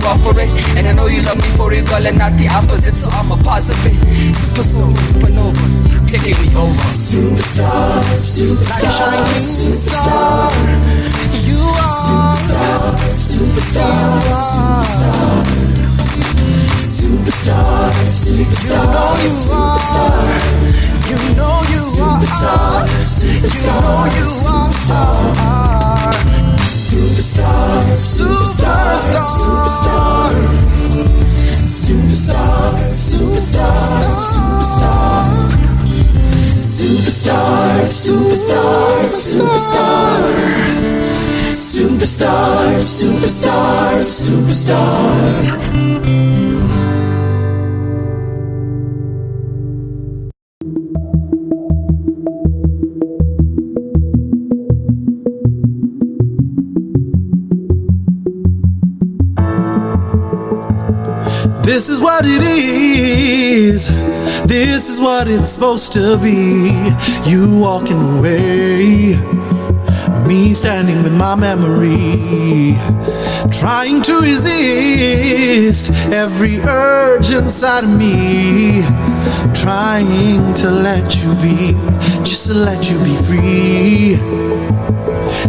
fall for it. And I know you love me for it, girl, and not the opposite. So I'm a positive. Supernova, taking me over. Superstar, superstar, superstar. You are superstar, superstar, superstar, superstar, superstar. You know you are superstar, superstar, superstar, superstar, superstar, superstar, superstar, superstar, superstar, superstar, superstar, superstar, superstar, superstar. This is what it is. This is what it's supposed to be. You walking away, me standing with my memory, trying to resist every urge inside of me, trying to let you be, just to let you be free.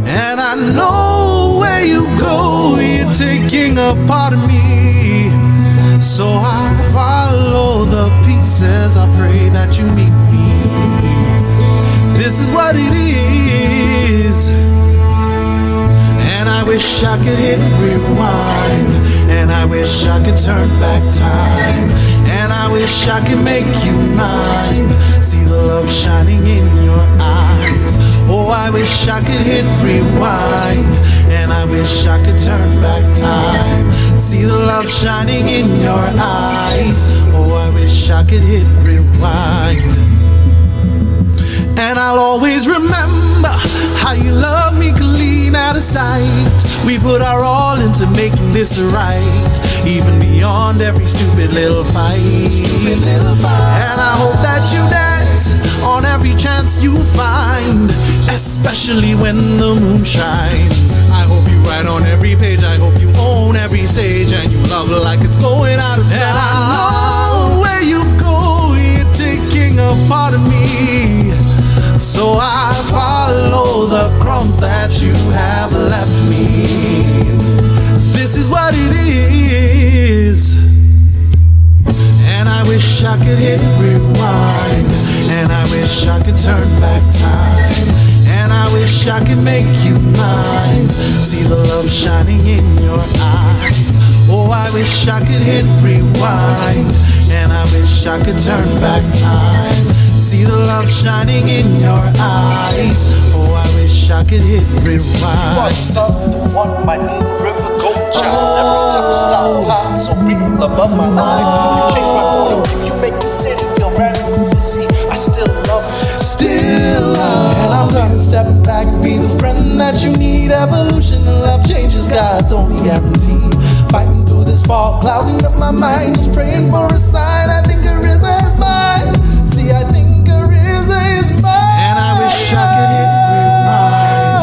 And I know where you go, you're taking a part of me. So I follow the pieces, I pray that you meet me. This is what it is. And I wish I could hit rewind, and I wish I could turn back time, and I wish I could make you mine. See the love shining in your eyes. Oh, I wish I could hit rewind, and I wish I could turn back time. See the love shining in your eyes. Oh, I wish I could hit rewind. And I'll always remember how you love me clean out of sight. We put our all into making this right, even beyond every stupid little fight. And I hope that you dance on every chance you find, especially when the moon shines. I hope you write on every page, I hope you own every stage, and you love like it's going out of style. And I know where you go, you're taking a part of me. So I follow the crumbs that you have left me. This is what it is. And I wish I could hit rewind, and I wish I could turn back time, and I wish I could make you mine. See the love shining in your eyes. Oh, I wish I could hit rewind, and I wish I could turn back time. See the love shining in your eyes. Oh, I wish I could hit rewind. What's up? The one by Name River Gold Child. Every time you stop time, so real above my line. You change my point of view, you make the city feel brand new. You see, I still love you. Still love. And I'm gonna step back, be the friend that you need. Evolution and love changes, God's only guarantee. Fighting through this fog, clouding up my mind, just praying for a sign. I think Arisa is mine. See, I think is mine. And I wish I could hit rewind,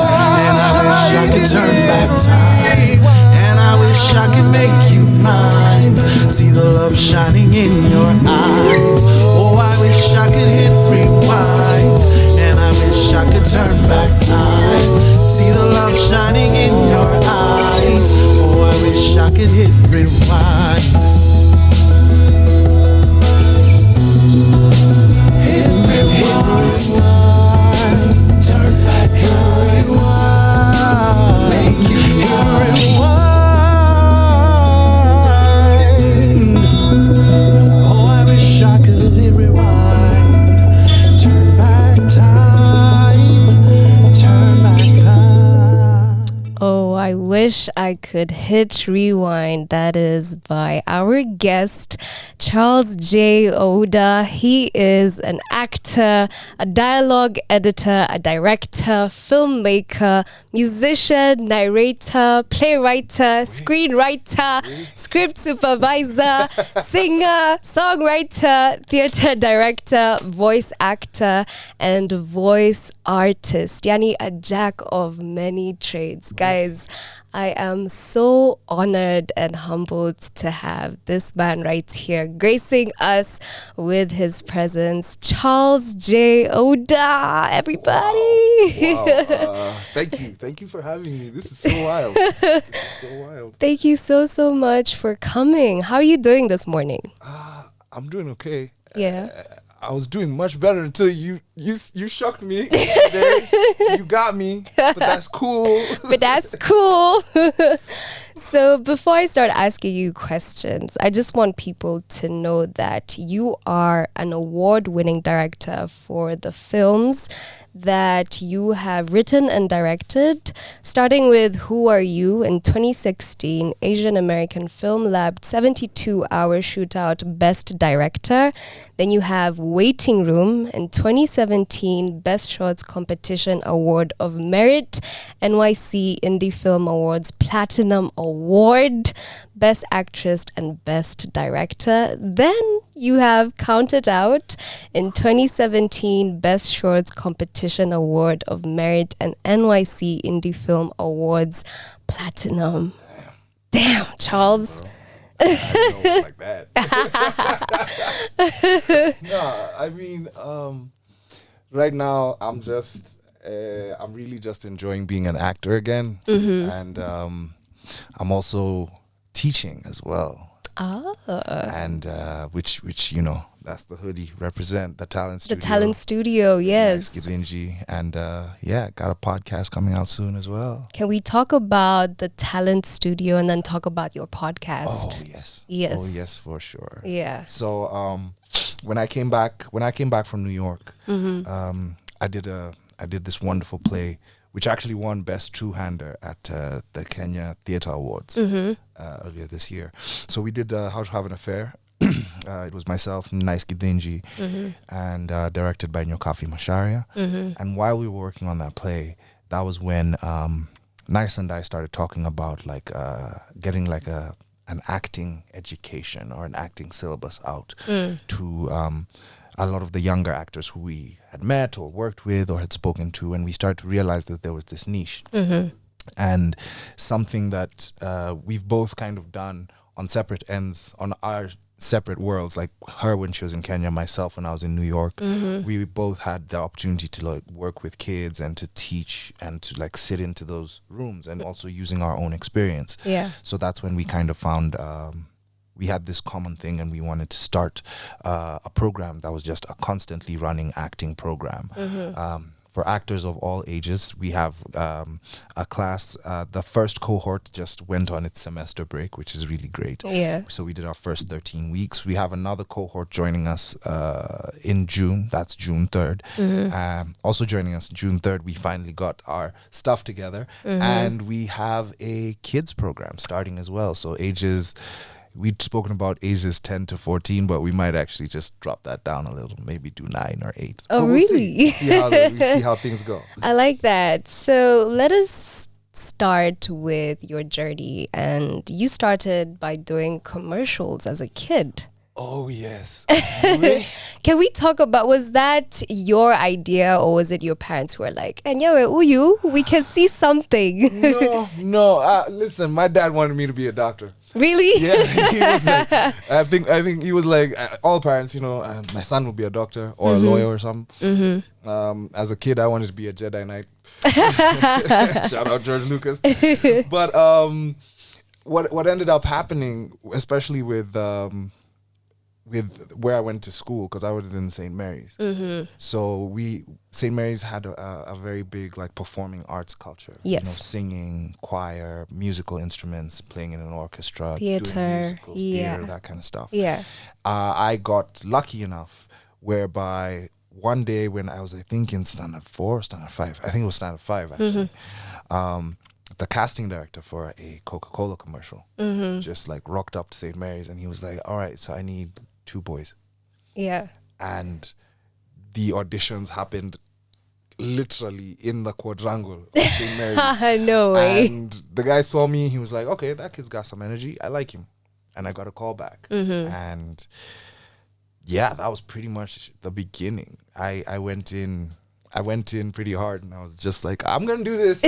and I wish I could turn back time, and I wish I could make you mine. See the love shining in your eyes. Oh, I wish I could hit rewind, and I wish I could turn back time. See the love shining in your eyes. Oh, I wish I could hit rewind. Wish I Could Hit Rewind. That is by our guest, Charles J. Ouda. He is an actor, a dialogue editor, a director, filmmaker, musician, narrator, playwright, screenwriter, script supervisor, singer, songwriter, theater director, voice actor, and voice artist. Yani a jack of many trades. Guys, I am so honored and humbled to have this man right here gracing us with his presence, Charles J. Ouda, everybody. Wow. Thank you for having me. This is so wild. This is so wild. Thank you so much for coming. How are you doing this morning? I'm doing okay. Yeah. I was doing much better until you shocked me today. You got me, but that's cool. But that's cool. So before I start asking you questions, I just want people to know that you are an award-winning director for the films that you have written and directed, starting with Who Are You in 2016, Asian American Film Lab 72-hour shootout Best Director. Then you have Waiting Room in 2017, Best Shorts Competition Award of Merit, NYC Indie Film Awards Platinum Award, Best Actress and Best Director. Then you have Count It Out in 2017, Best Shorts Competition Award of Merit and NYC Indie Film Awards Platinum. Damn, Charles. I know it like that. No, I mean, right now I'm really just enjoying being an actor again, and I'm also teaching as well. And which that's the hoodie represent the talent studio. The talent studio, yes. Githinji, and got a podcast coming out soon as well. Can we talk about the talent studio and then talk about your podcast? Oh yes. Yes. Oh yes, for sure. Yeah. So when I came back from New York, I did this wonderful play which actually won Best Two-Hander at the Kenya Theatre Awards earlier this year. So we did How to Have an Affair. It was myself, Nice Githinji, and directed by Nyokafi Masharia. And while we were working on that play, that was when Nice and I started talking about getting like an acting education or an acting syllabus out to a lot of the younger actors who we had met or worked with or had spoken to, and we started to realize that there was this niche and something that we've both kind of done on separate ends, on our separate worlds, like her when she was in Kenya, myself when I was in New York. We both had the opportunity to work with kids and to teach and to sit into those rooms, and also using our own experience. Yeah. So that's when we kind of found we had this common thing, and we wanted to start a program that was just a constantly running acting program. For actors of all ages. We have a class. The first cohort just went on its semester break, which is really great. Yeah. So we did our first 13 weeks. We have another cohort joining us in June. That's June 3rd. Also joining us June 3rd, we finally got our stuff together. And we have a kids program starting as well. So we'd spoken about ages 10 to 14, but we might actually just drop that down a little, maybe do 9 or 8. Oh, but we'll really? We'll see how things go. I like that. So let us start with your journey. And you started by doing commercials as a kid. Oh, yes. Can we talk about, was that your idea or was it your parents who were like, "Enyewe uyu, we can see something"? No. Listen, my dad wanted me to be a doctor. Really? Yeah, he was like, I think he was like, all parents, my son will be a doctor or a lawyer or something. As a kid, I wanted to be a Jedi Knight. Shout out George Lucas. But what ended up happening, especially with where I went to school, because I was in St. Mary's. So St. Mary's had a very big performing arts culture. Yes. Singing, choir, musical instruments, playing in an orchestra, Theater, doing musicals, yeah. theater, that kind of stuff. Yeah. I got lucky enough whereby one day when I was, I think, in standard 4 or standard 5, I think it was standard 5 actually, the casting director for a Coca-Cola commercial just rocked up to St. Mary's, and he was like, "All right, so I need 2 boys." Yeah. And the auditions happened literally in the quadrangle of St. Mary's. No way. And the guy saw me, he was like, "Okay, that kid's got some energy. I like him." And I got a call back. And yeah, that was pretty much the beginning. I went in I went in pretty hard and I was just like, I'm going to do this.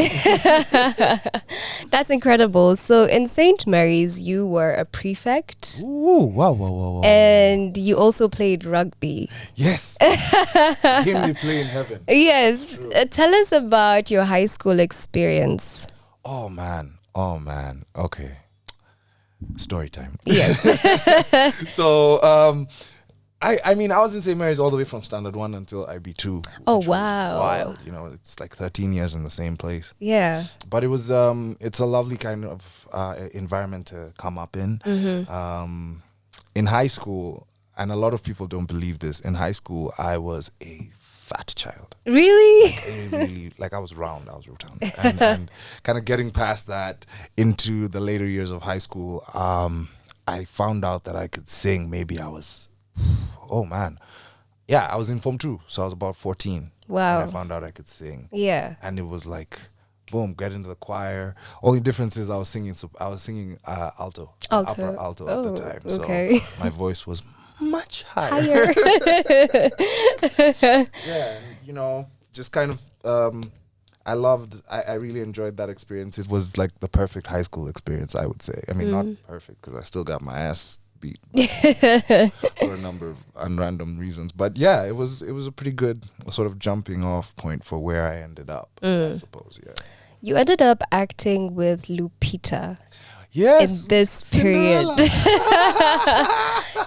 That's incredible. So in St. Mary's, you were a prefect. Ooh, wow. And you also played rugby. Yes. Him they play in heaven. Yes. Tell us about your high school experience. Oh man. Okay. Story time. Yes. So, I mean, I was in St. Mary's all the way from Standard 1 until IB2. Oh, which was wow. wild. You know, it's like 13 years in the same place. Yeah. But it was, it's a lovely kind of environment to come up in. In high school, and a lot of people don't believe this, in high school, I was a fat child. Really? Really, like I was round. And kind of getting past that into the later years of high school, I found out that I could sing. Maybe I was, oh man. Yeah, I was in Form 2, so I was about 14. Wow. And I found out I could sing. Yeah. And it was like, boom, get into the choir. Only difference is I was singing alto. Alto. Upper alto at the time. Okay. So my voice was much higher. Higher. Yeah, you know, just kind of, I really enjoyed that experience. It was like the perfect high school experience, I would say. I mean, not perfect because I still got my ass beat for a number of random reasons. But yeah, it was a pretty good sort of jumping off point for where I ended up, I suppose, yeah. You ended up acting with Lupita Yes. in this period.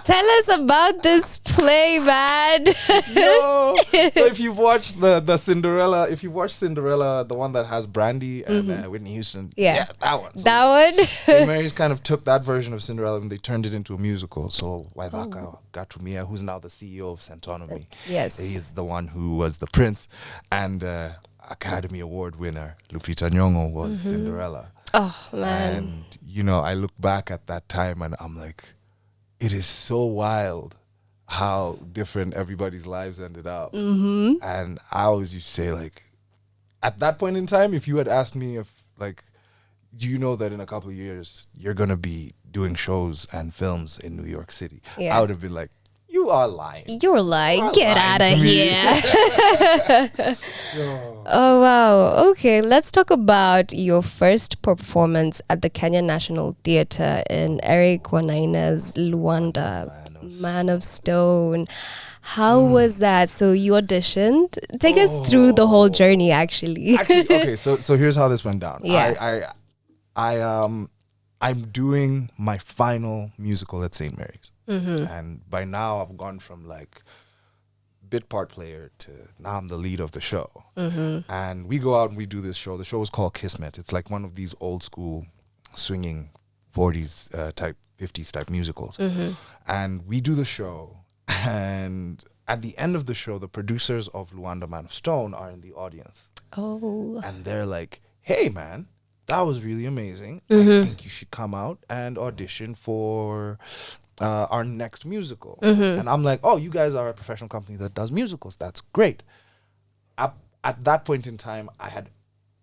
Tell us about this play, man. Yo. So if you've watched the Cinderella, the one that has Brandy and Whitney Houston, Yeah. that one. So That one? St. Mary's kind of took that version of Cinderella and they turned it into a musical. So Waithaka Gatumia, who's now the CEO of Santonomy, Yes. he's the one who was the prince, and Academy Award winner Lupita Nyong'o was Cinderella. Oh, man. And you know, I look back at that time and I'm like, it is so wild how different everybody's lives ended up. And I always used to say, like, at that point in time, if you had asked me if, like, do you know that in a couple of years you're gonna be doing shows and films in New York City? Yeah. I would have been like, you are lying. You're like, You're get lying out of to me." here. Oh, wow. Okay, let's talk about your first performance at the Kenya National Theatre in Eric Wanaina's Luanda, Man of Stone. How was that? So you auditioned. Take us through the whole journey, actually. Actually, okay, so here's how this went down. Yeah. I'm doing my final musical at St. Mary's. And by now I've gone from like bit part player to now I'm the lead of the show. And we go out and we do this show. The show is called Kismet. It's like one of these old school swinging 40s type, 50s type musicals. And we do the show. And at the end of the show, the producers of Luanda Man of Stone are in the audience. Oh. And they're like, hey, man, that was really amazing. I think you should come out and audition for our next musical. And I'm like, oh, you guys are a professional company that does musicals. That's great. At that point in time, I had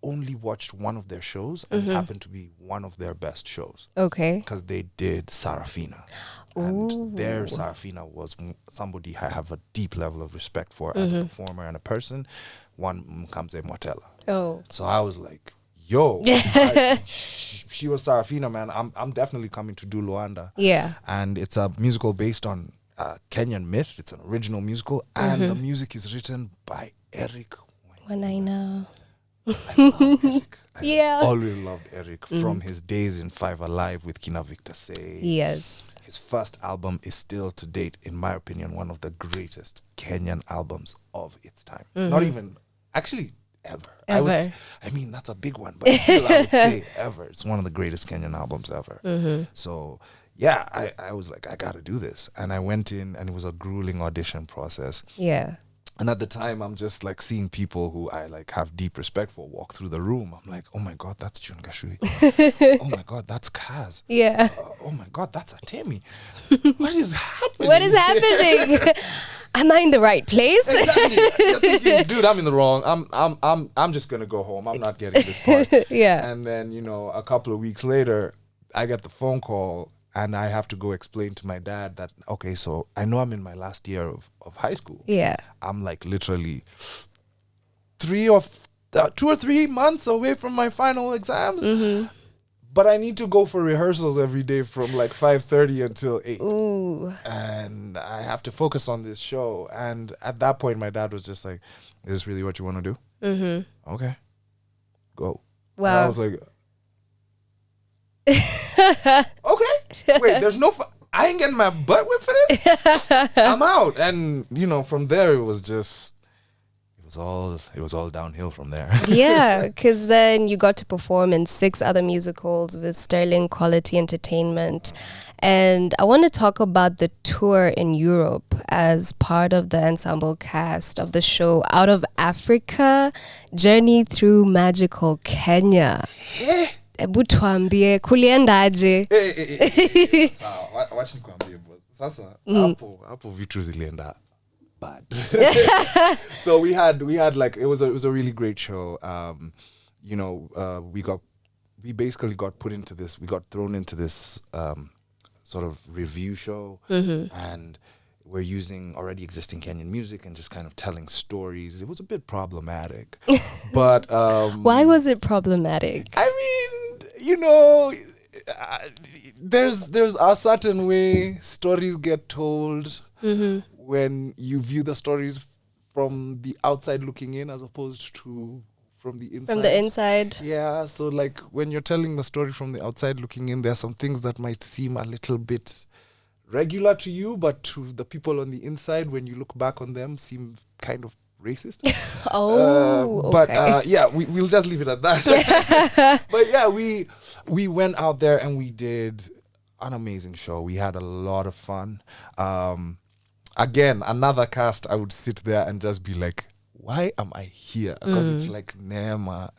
only watched one of their shows and it happened to be one of their best shows. Okay. Because they did Sarafina. And their Sarafina was somebody I have a deep level of respect for as a performer and a person. One Mkamze Mwatela. Oh. So I was like, yo, she was Sarafina, man. I'm definitely coming to do Luanda. Yeah. And it's a musical based on Kenyan myth. It's an original musical. And the music is written by Eric Wanaina. I love Eric. Yeah. I always loved Eric from his days in Five Alive with Kina Victor Say. Yes. His first album is still to date, in my opinion, one of the greatest Kenyan albums of its time. Not even, actually, ever. Ever. I mean, that's a big one, but still I would say ever. It's one of the greatest Kenyan albums ever. So, yeah, I was like, I got to do this. And I went in and it was a grueling audition process. Yeah. And at the time, I'm just like seeing people who I like have deep respect for walk through the room. I'm like, oh my God, that's June Gashui. Oh my God, that's Kaz. Yeah. Oh my God, that's Atemi. What is happening? What is happening? Am I in the right place? Exactly. You're thinking, dude, I'm in the wrong. I'm just gonna go home. I'm not getting this part. Yeah. And then, you know, a couple of weeks later, I get the phone call and I have to go explain to my dad that, okay, so I know I'm in my last year of high school. Yeah. I'm like literally 2 or 3 months away from my final exams. But I need to go for rehearsals every day from like 5:30 until 8. Ooh. And I have to focus on this show. And at that point, my dad was just like, is this really what you want to do? Okay, go. And I Wow. was like, okay, wait, there's no, I ain't getting my butt whipped for this. I'm out. And, you know, from there, it was just, it was all downhill from there. Yeah, because then you got to perform in 6 other musicals with sterling quality entertainment. And I want to talk about the tour in Europe as part of the ensemble cast of the show Out of Africa, Journey Through Magical Kenya. Ebu tuambie kuliendaje? Sawa, wacha nikwambie boss. Sasa hapo vitu zilienda bad. So we had like it was a really great show. You know, we basically got put into this. We got thrown into this sort of review show, and we're using already existing Kenyan music and just kind of telling stories. It was a bit problematic, but Why was it problematic? I mean, you know, there's a certain way stories get told when you view the stories from the outside looking in as opposed to from the inside. From the inside? Yeah, so like when you're telling the story from the outside looking in, there are some things that might seem a little bit regular to you, but to the people on the inside, when you look back on them, seem kind of racist. But yeah, we'll just leave it at that. But yeah, we went out there and we did an amazing show. We had a lot of fun. Again, another cast, I would sit there and just be like, why am I here? Because it's like Neema,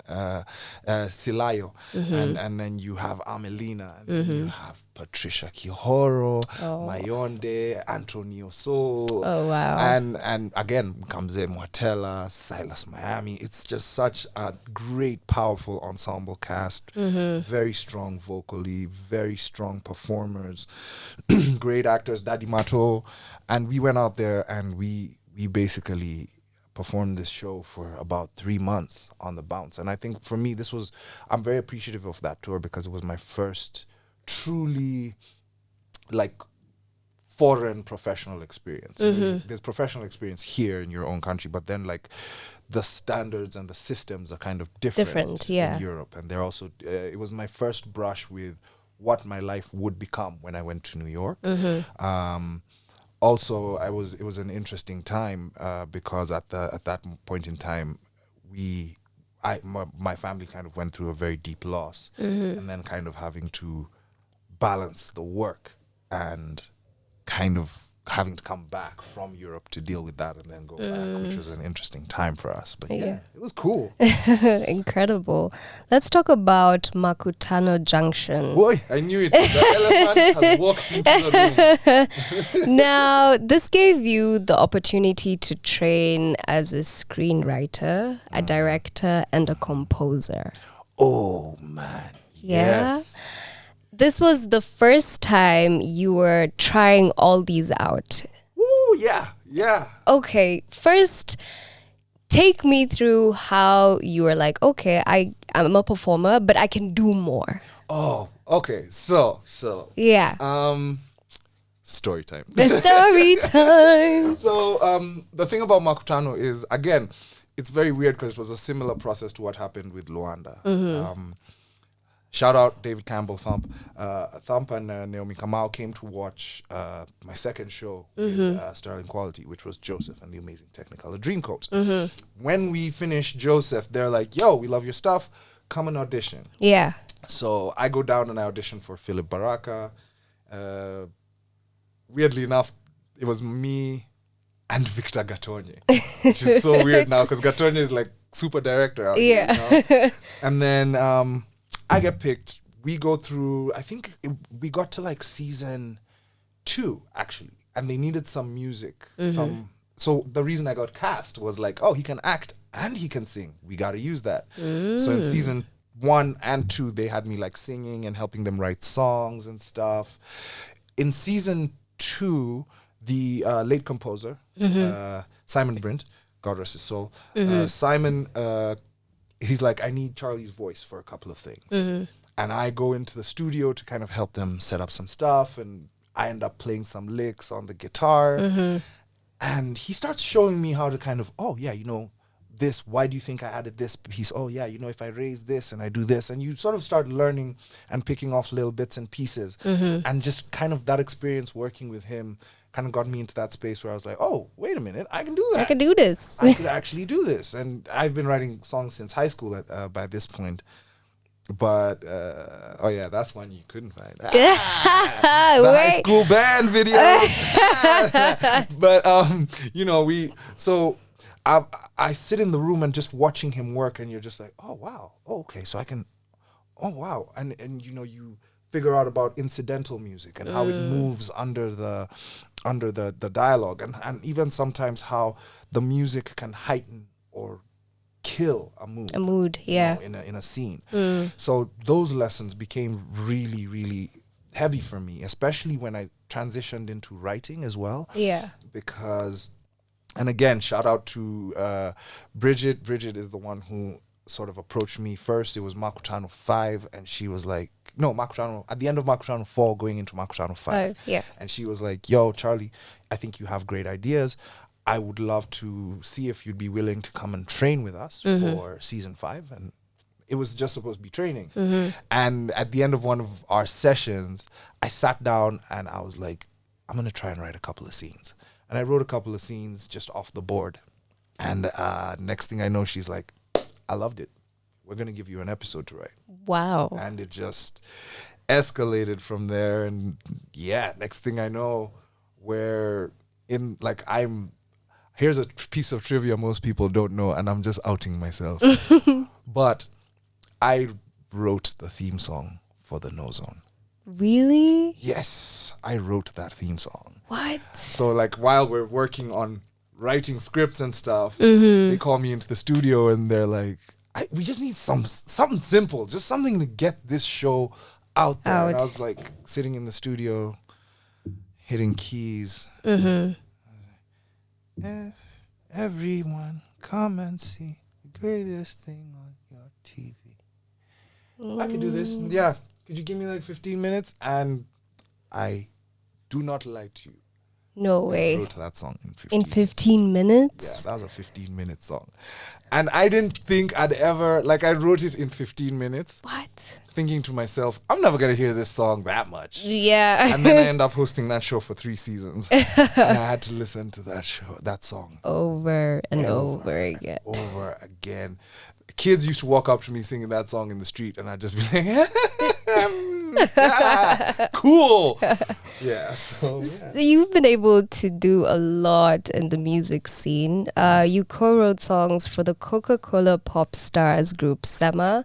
Silayo, and then you have Amelina, and then you have Patricia Kihoro, Mayonde, Antonio So. Oh, wow. And again, Kamze Mwatela, Silas Miami. It's just such a great, powerful ensemble cast. Very strong vocally, very strong performers, great actors, Daddy Mato. And we went out there and we basically performed this show for about 3 months on the bounce. And I think for me, I'm very appreciative of that tour because it was my first truly like foreign professional experience. There's professional experience here in your own country, but then like the standards and the systems are kind of different yeah. in Europe. And they're also, it was my first brush with what my life would become when I went to New York. Also, it was an interesting time because at that point in time, my family kind of went through a very deep loss, and then kind of having to balance the work and kind of having to come back from Europe to deal with that and then go back, which was an interesting time for us. But yeah, it was cool. Incredible. Let's talk about Makutano Junction. Boy, I knew it. The elephant has walked into the room. Now, this gave you the opportunity to train as a screenwriter, a director, and a composer. Oh, man. Yeah? Yes. This was the first time you were trying all these out. Ooh, yeah. Okay, first, take me through how you were like, okay, I'm a performer, but I can do more. Oh, okay. So. Yeah. Story time. The story time. So, the thing about Makutano is, again, it's very weird because it was a similar process to what happened with Luanda. Shout out David Campbell, Thump. Thump and Naomi Kamau came to watch my second show with Sterling Quality, which was Joseph and the Amazing Technicolor Dreamcoat. When we finished Joseph, they're like, yo, we love your stuff. Come and audition. Yeah. So I go down and I audition for Philip Baraka. Weirdly enough, it was me and Victor Gatonye, which is so weird now because Gatonye is like super director out here, you know? And then I get picked. We go through, I think we got to like season 2 actually, and they needed some music. So the reason I got cast was like, oh, he can act and he can sing. We got to use that. So in season 1 and 2, they had me like singing and helping them write songs and stuff. In season 2, the late composer, Simon Brint, God rest his soul. Simon, he's like, I need Charlie's voice for a couple of things. And I go into the studio to kind of help them set up some stuff, and I end up playing some licks on the guitar. And he starts showing me how to kind of, oh yeah, you know, this, why do you think I added this piece? Oh yeah, you know, if I raise this and I do this, and you sort of start learning and picking off little bits and pieces. And just kind of that experience working with him kind of got me into that space where I was like, oh, wait a minute, I can do that. I can do this. I could actually do this. And I've been writing songs since high school by this point. But, oh yeah, that's one you couldn't find. The high school band videos. But, you know, I sit in the room and just watching him work, and you're just like, oh, wow. Oh, okay, so I can, oh, wow. And you know, you figure out about incidental music and how it moves under the dialogue, and even sometimes how the music can heighten or kill a mood. Yeah. You know, in a scene. So those lessons became really, really heavy for me, especially when I transitioned into writing as well. Yeah. Because, and again, shout out to Bridget. Bridget is the one who sort of approached me first. It was Makutano 5, and she was like, no, Makutano, at the end of Makutano 4 going into Makutano 5. Yeah. And she was like, yo, Charlie, I think you have great ideas. I would love to see if you'd be willing to come and train with us for season 5. And it was just supposed to be training. And at the end of one of our sessions, I sat down and I was like, I'm going to try and write a couple of scenes. And I wrote a couple of scenes just off the board. And next thing I know, she's like, I loved it. We're going to give you an episode to write. Wow. And it just escalated from there. And yeah, next thing I know, we're in, like, here's a piece of trivia most people don't know, and I'm just outing myself. But I wrote the theme song for the No Zone. Really? Yes, I wrote that theme song. What? So like while we're working on writing scripts and stuff, they call me into the studio and they're like, we just need something simple, just something to get this show out there. And I was like sitting in the studio, hitting keys. Everyone come and see the greatest thing on your TV. I could do this. Yeah. Could you give me like 15 minutes? And I do not lie to you. No way. I wrote that song in 15 In 15 minutes? Yeah, that was a 15-minute song. And I didn't think I'd ever, like I wrote it in 15 minutes. What? Thinking to myself, I'm never going to hear this song that much. Yeah. And then I end up hosting that show for 3 seasons. And I had to listen to that song. Over and over again. Over again. Kids used to walk up to me singing that song in the street, and I'd just be like, cool. Yeah, so you've been able to do a lot in the music scene. You co-wrote songs for the Coca-Cola pop stars group Sema,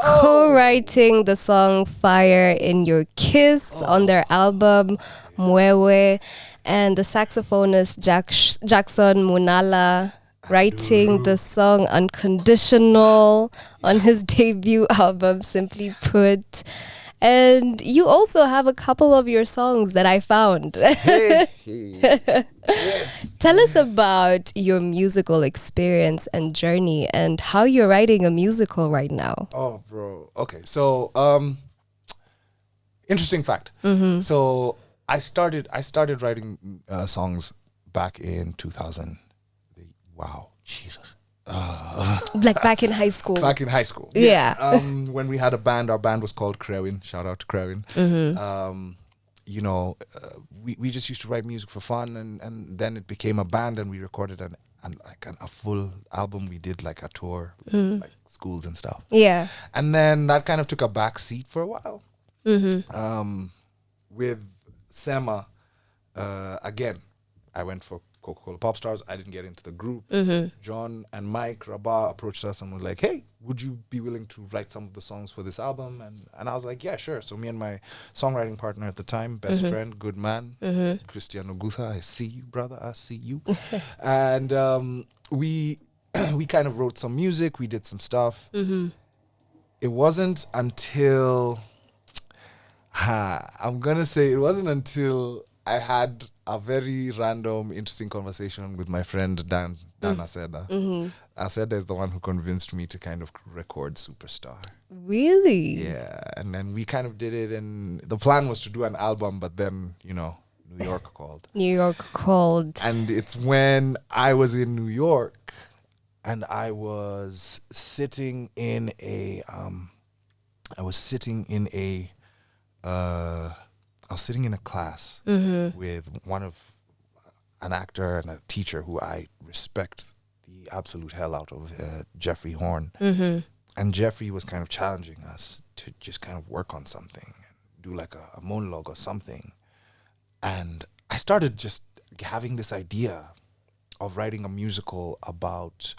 co-writing the song Fire in Your Kiss on their album Mwewe, and the saxophonist Jackson Munala writing the song Unconditional on his debut album Simply Put. And you also have a couple of your songs that I found. Yes. Tell us about your musical experience and journey and how you're writing a musical right now. Oh, bro. Okay, so interesting fact. So I started writing songs back in 2000. Wow, Jesus. Like back in high school. Back in high school. Yeah. When we had a band, our band was called Krewin. Shout out to Krewin. You know, we just used to write music for fun, and then it became a band, and we recorded a full album. We did like a tour, like schools and stuff. Yeah. And then that kind of took a back seat for a while. With Sema, again, I went for Coca-Cola Pop Stars. I didn't get into the group. John and Mike Rabah approached us and were like, hey, would you be willing to write some of the songs for this album? And I was like, yeah, sure. So me and my songwriting partner at the time, best friend, good man, Christian Ogutha, I see you, brother, I see you. And we kind of wrote some music. We did some stuff. It wasn't until, I'm going to say it wasn't until I had a very random, interesting conversation with my friend Dan Aseda. Aseda is the one who convinced me to kind of record Superstar. Really? Yeah, and then we kind of did it, and the plan was to do an album, but then, you know, New York called. New York called. And it's when I was in New York, and I was sitting in a, class with an actor and a teacher who I respect the absolute hell out of, Jeffrey Horn. And Jeffrey was kind of challenging us to just kind of work on something, do like a monologue or something. And I started just having this idea of writing a musical about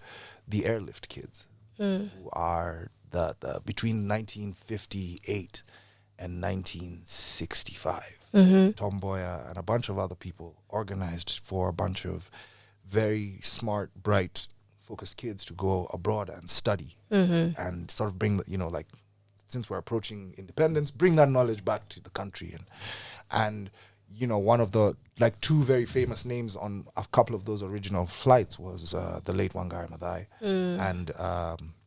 the airlift kids who are the between 1958 and 1965. Tom Boya and a bunch of other people organized for a bunch of very smart, bright, focused kids to go abroad and study and sort of bring, you know, like, since we're approaching independence, bring that knowledge back to the country. And you know, one of the, like, two very famous names on a couple of those original flights was the late Wangari Maathai and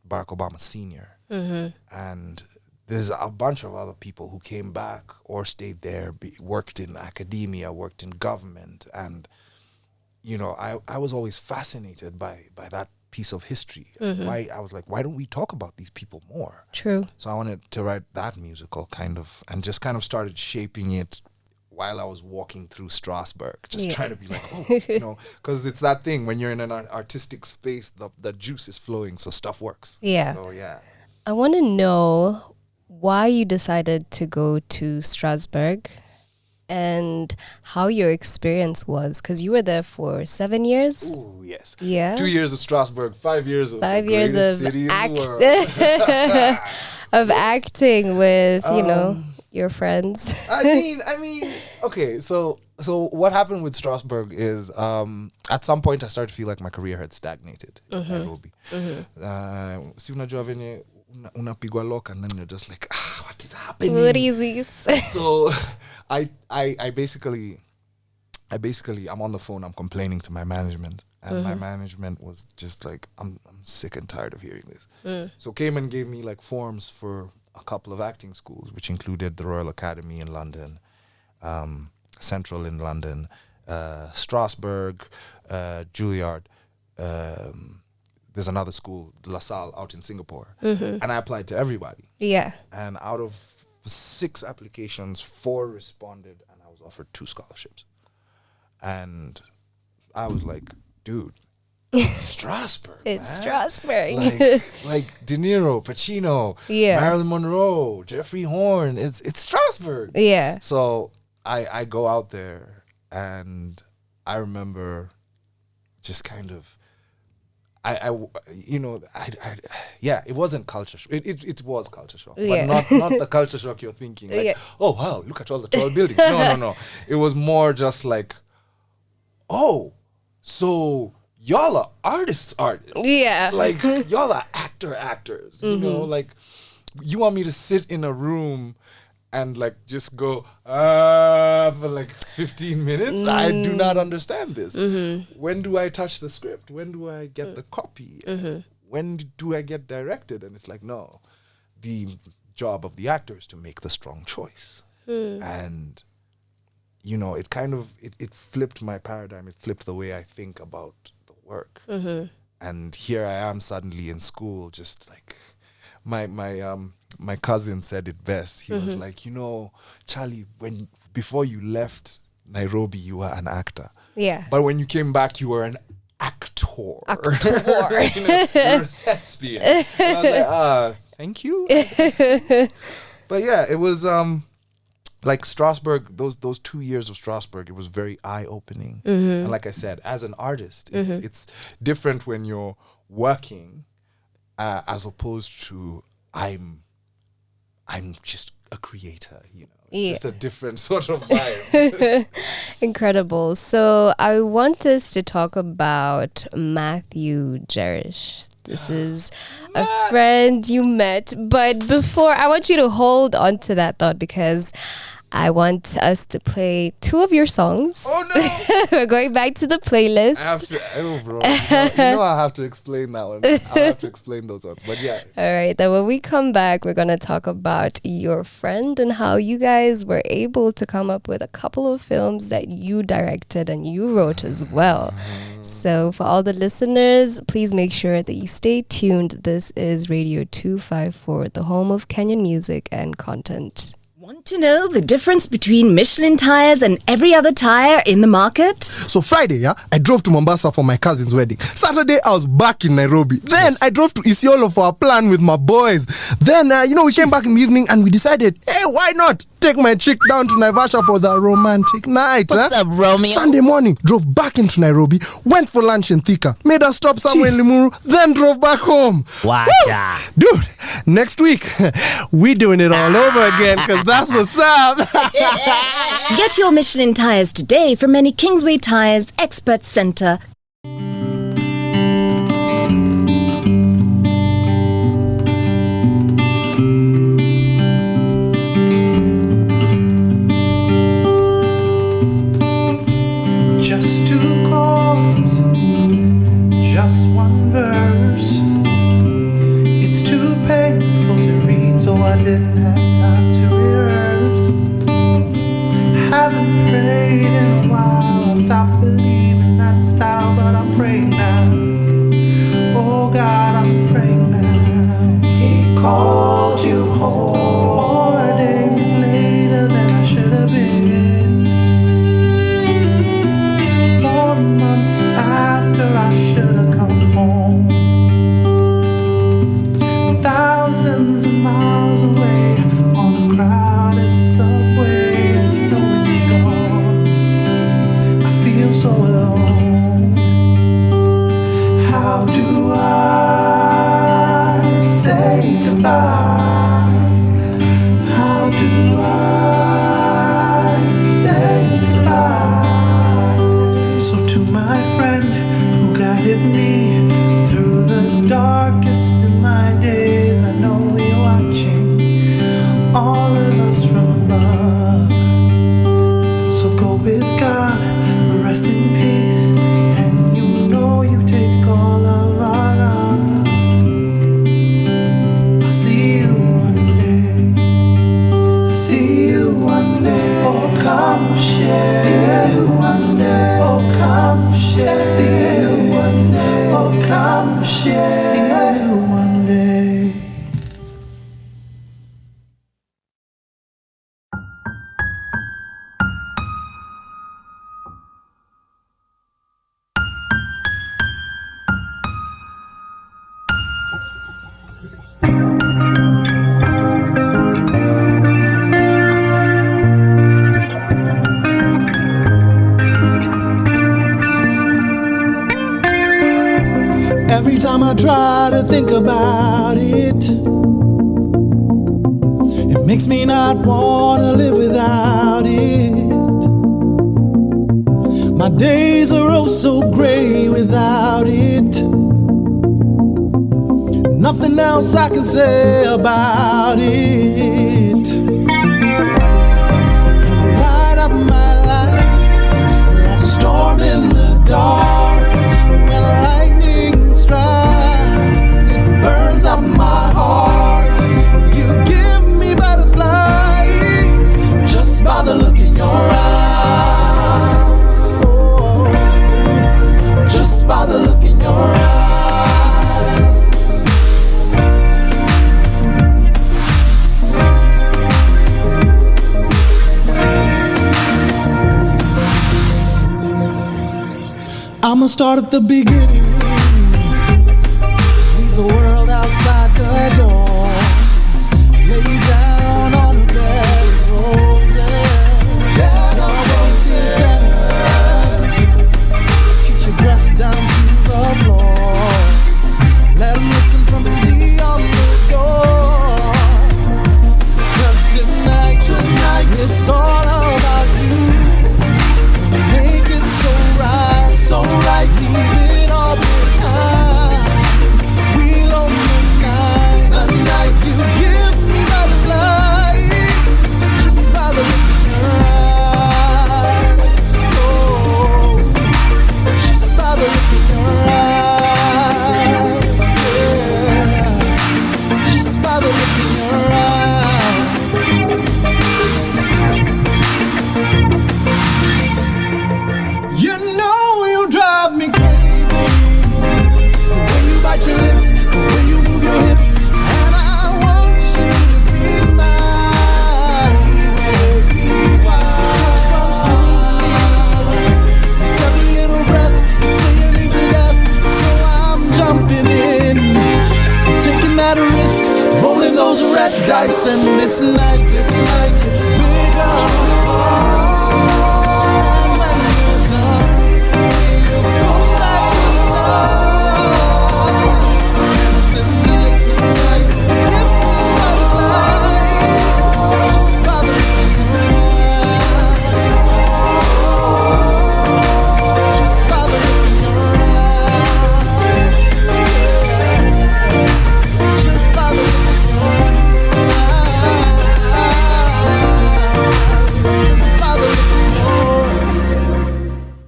Barack Obama Sr. And there's a bunch of other people who came back or stayed there, worked in academia, worked in government. And, you know, I was always fascinated by that piece of history. Why, I was like, why don't we talk about these people more? True. So I wanted to write that musical kind of, and just kind of started shaping it while I was walking through Strasbourg, just trying to be like, oh, you know, because it's that thing, when you're in an artistic space, the juice is flowing, so stuff works. Yeah. So, yeah. I want to know why you decided to go to Strasbourg and how your experience was, because you were there for 7 years. Ooh, yes. Yeah. 2 years of Strasbourg, 5 years of 5 the years greatest of city in the world. of acting with, you know, your friends. I mean, okay, so what happened with Strasbourg is, at some point I started to feel like my career had stagnated in Nairobi. Si unajua venye unapigwa lock and then you're just like, what is happening? What is this? So I basically I'm on the phone, I'm complaining to my management, and my management was just like, I'm sick and tired of hearing this. So came and gave me like forms for a couple of acting schools, which included the Royal Academy in London, Central in London, Strasbourg, Juilliard. There's another school, La Salle, out in Singapore. And I applied to everybody. Yeah. And out of 6 applications, 4 responded, and I was offered 2 scholarships. And I was like, dude, it's Strasbourg. It's man. Strasbourg. like De Niro, Pacino, Marilyn Monroe, Jeffrey Horn. It's Strasbourg. Yeah. So I go out there, and I remember just kind of, it wasn't culture shock. It was culture shock, but not the culture shock you're thinking. Like, oh wow, look at all the tall buildings. No. It was more just like, oh, so y'all are artists. Yeah. Like, y'all are actors. You know, like, you want me to sit in a room and like just go for like 15 minutes? I do not understand this. When do I touch the script? When do I get the copy? When do I get directed? And it's like, no, the job of the actor is to make the strong choice. And you know, it kind of it flipped my paradigm. It flipped the way I think about the work. And here I am suddenly in school, just like, my cousin said it best. He was like, you know, Charlie, before you left Nairobi, you were an actor. Yeah. But when you came back, you were an actor. You know, you're a thespian. And I was like, thank you. But yeah, it was like Strasbourg, those 2 years of Strasbourg, it was very eye-opening. And like I said, as an artist, it's different when you're working as opposed to I'm just a creator, you know. It's just a different sort of vibe. Incredible. So I want us to talk about Matthew Jerish. This is a friend you met. But before, I want you to hold on to that thought, because I want us to play 2 of your songs. Oh no! We're going back to the playlist. I have to, bro. I have to explain that one. I have to explain those ones. But yeah. All right, then when we come back, we're going to talk about your friend and how you guys were able to come up with a couple of films that you directed and you wrote as well. So for all the listeners, please make sure that you stay tuned. This is Radio 254, the home of Kenyan music and content. Want to know the difference between Michelin tires and every other tire in the market? So Friday, I drove to Mombasa for my cousin's wedding. Saturday, I was back in Nairobi. Then I drove to Isiolo for a plan with my boys. Then, we came back in the evening and we decided, hey, why not take my chick down to Naivasha for the romantic night? What's up, Romeo? Sunday morning, drove back into Nairobi, went for lunch in Thika, made a stop somewhere in Limuru, then drove back home. Watcha. Dude, next week, we doing it all over again because that's what's up. Get your Michelin tires today from any Kingsway Tires Expert Center. Just 2 chords, just 1 verse. It's too painful to read, so I didn't have time to rehearse. Haven't prayed in a while, I stopped believing that style, but I'm praying now. Oh God, I'm praying now. He called you home 4 days later than I should have been. 4 months after I should have come home. Thousands of miles away on a crowded subway, and when you're gone, I feel so alone. How do I say goodbye? How do I say goodbye? So to my friend who guided me through the darkest of my days, I know you're watching, all of us from above. So go with God, rest in peace, and you know you take all of our love. I'll see you one day. See you one day. Oh, come share. See you one day. Oh, come share. See you one day. Oh, come share. See you one day. Every time I try to think about it, it makes me not want to live without it. My days are oh so gray without it. Nothing else I can say about it. You light up my life like a storm in the dark. When lightning strikes, it burns up my heart. You give me butterflies just by the look in your eyes. Oh, just by the look in your eyes. I'ma start at the beginning. Leave the world outside the door. Lay down on a bed of roses. Bed of roses. Kiss your dress down to the floor. Let 'em listen from beyond the door. 'Cause tonight, it's all about you. Make it so right, leave it all behind. We'll own the night you give me butterflies.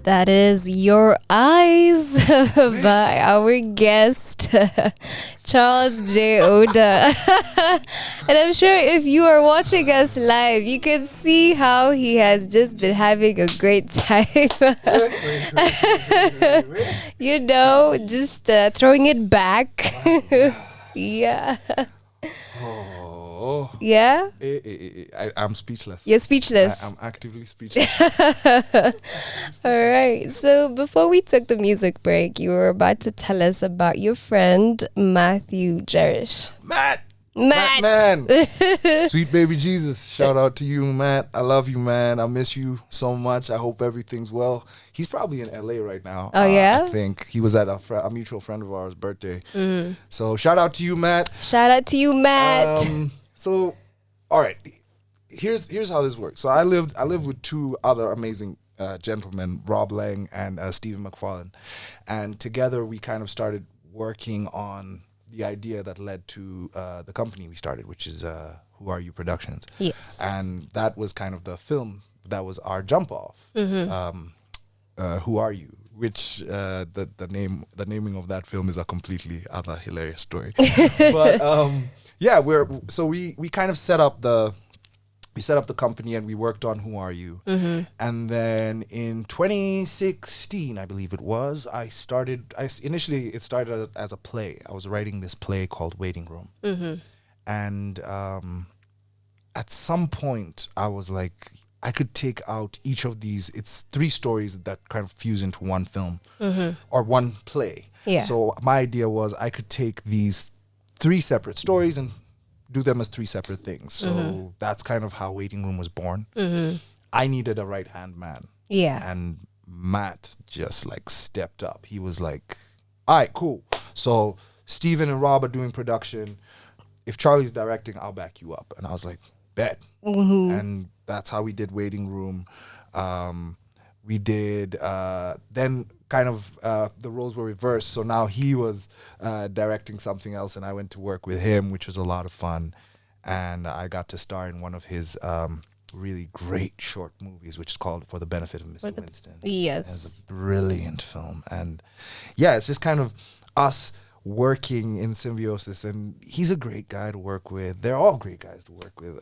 That is Your Eyes by our guest, Charles J. Ouda. And I'm sure if you are watching us live, you can see how he has just been having a great time. You know, just throwing it back. Yeah. Oh. Yeah? I'm speechless. You're speechless. I'm actively speechless. All right. So before we took the music break, you were about to tell us about your friend Matthew Jerish. Matt, Matt. man. Sweet baby Jesus. Shout out to you, Matt. I love you, man. I miss you so much. I hope everything's well. He's probably in LA right now. Oh, yeah? I think he was at a mutual friend of ours' birthday. So shout out to you, Matt. Shout out to you, Matt. So, all right. Here's how this works. So I lived with two other amazing gentlemen, Rob Lang and Stephen McFarlane, and together we kind of started working on the idea that led to the company we started, which is Who Are You Productions. Yes. And that was kind of the film that was our jump off. Who Are You? Which the naming of that film is a completely other hilarious story. But yeah, we kind of set up the company and we worked on Who Are You. And then in 2016, I believe it was, initially it started as a play. I was writing this play called Waiting Room. And at some point I was like, I could take out each of these. It's 3 stories that kind of fuse into one film or one play. Yeah. So my idea was I could take these 3 separate stories and do them as 3 separate things. So that's kind of how Waiting Room was born. I needed a right-hand man. Yeah. And Matt just like stepped up. He was like, all right, cool. So Steven and Rob are doing production. If Charlie's directing, I'll back you up. And I was like, bet. And that's how we did Waiting Room. We did, then kind of the roles were reversed. So now he was directing something else and I went to work with him, which was a lot of fun. And I got to star in one of his really great short movies, which is called For the Benefit of Mr. Winston. Yes. It was a brilliant film. And yeah, it's just kind of us working in symbiosis. And he's a great guy to work with. They're all great guys to work with.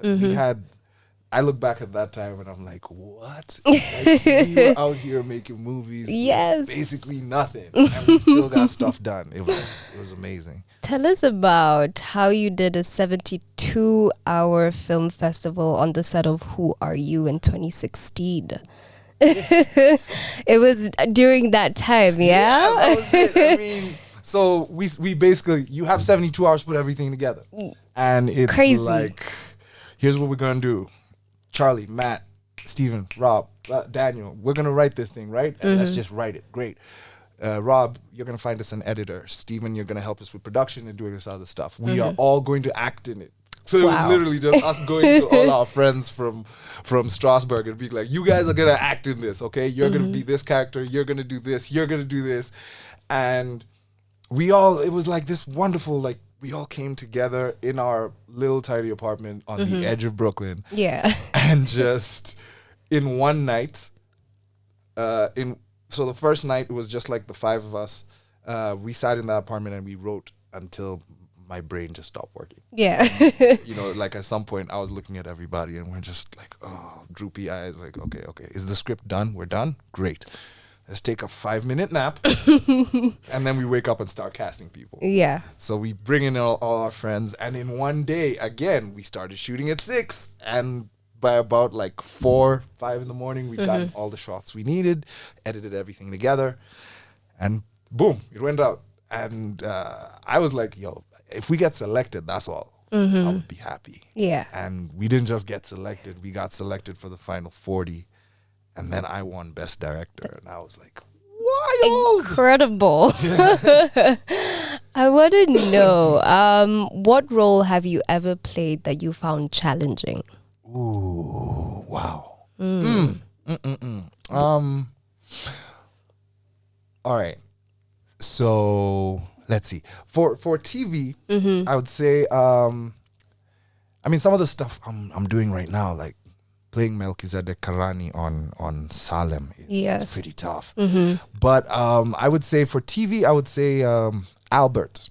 I look back at that time and I'm like, what? Like, we were out here making movies with basically nothing. And we still got stuff done. It was amazing. Tell us about how you did a 72-hour film festival on the set of Who Are You in 2016. It was during that time, yeah? That was it. I mean, so we basically, you have 72 hours to put everything together. And it's crazy. Like, here's what we're going to do. Charlie, Matt, Steven, Rob, Daniel, we're going to write this thing, right? And let's just write it. Great. Rob, you're going to find us an editor. Steven, you're going to help us with production and doing this other stuff. We are all going to act in it. So it was literally just us going to all our friends from Strasbourg and being like, you guys are going to act in this, okay? You're going to be this character. You're going to do this. You're going to do this. And it was like this wonderful, like, we all came together in our little tiny apartment on the edge of Brooklyn. Yeah. And just in one night, so the first night it was just like the 5 of us. We sat in that apartment and we wrote until my brain just stopped working. Yeah. You know, like at some point I was looking at everybody and we're just like, oh, droopy eyes. Like, okay. Is the script done? We're done? Great. Let's take a 5-minute nap. And then we wake up and start casting people. Yeah. So we bring in all our friends. And in one day, again, we started shooting at 6. And by about like 4, 5 in the morning, we got all the shots we needed, edited everything together. And boom, it went out. And I was like, yo, if we get selected, that's all. I would be happy. Yeah. And we didn't just get selected. We got selected for the final 40. And then I won Best Director. And I was like, wild. Incredible. I want to know, what role have you ever played that you found challenging? Ooh, wow. All right. So let's see. For TV, I would say, I mean, some of the stuff I'm doing right now, like playing Melchizedek Karani on Salem is Yes. it's pretty tough. But I would say for TV, I would say Albert.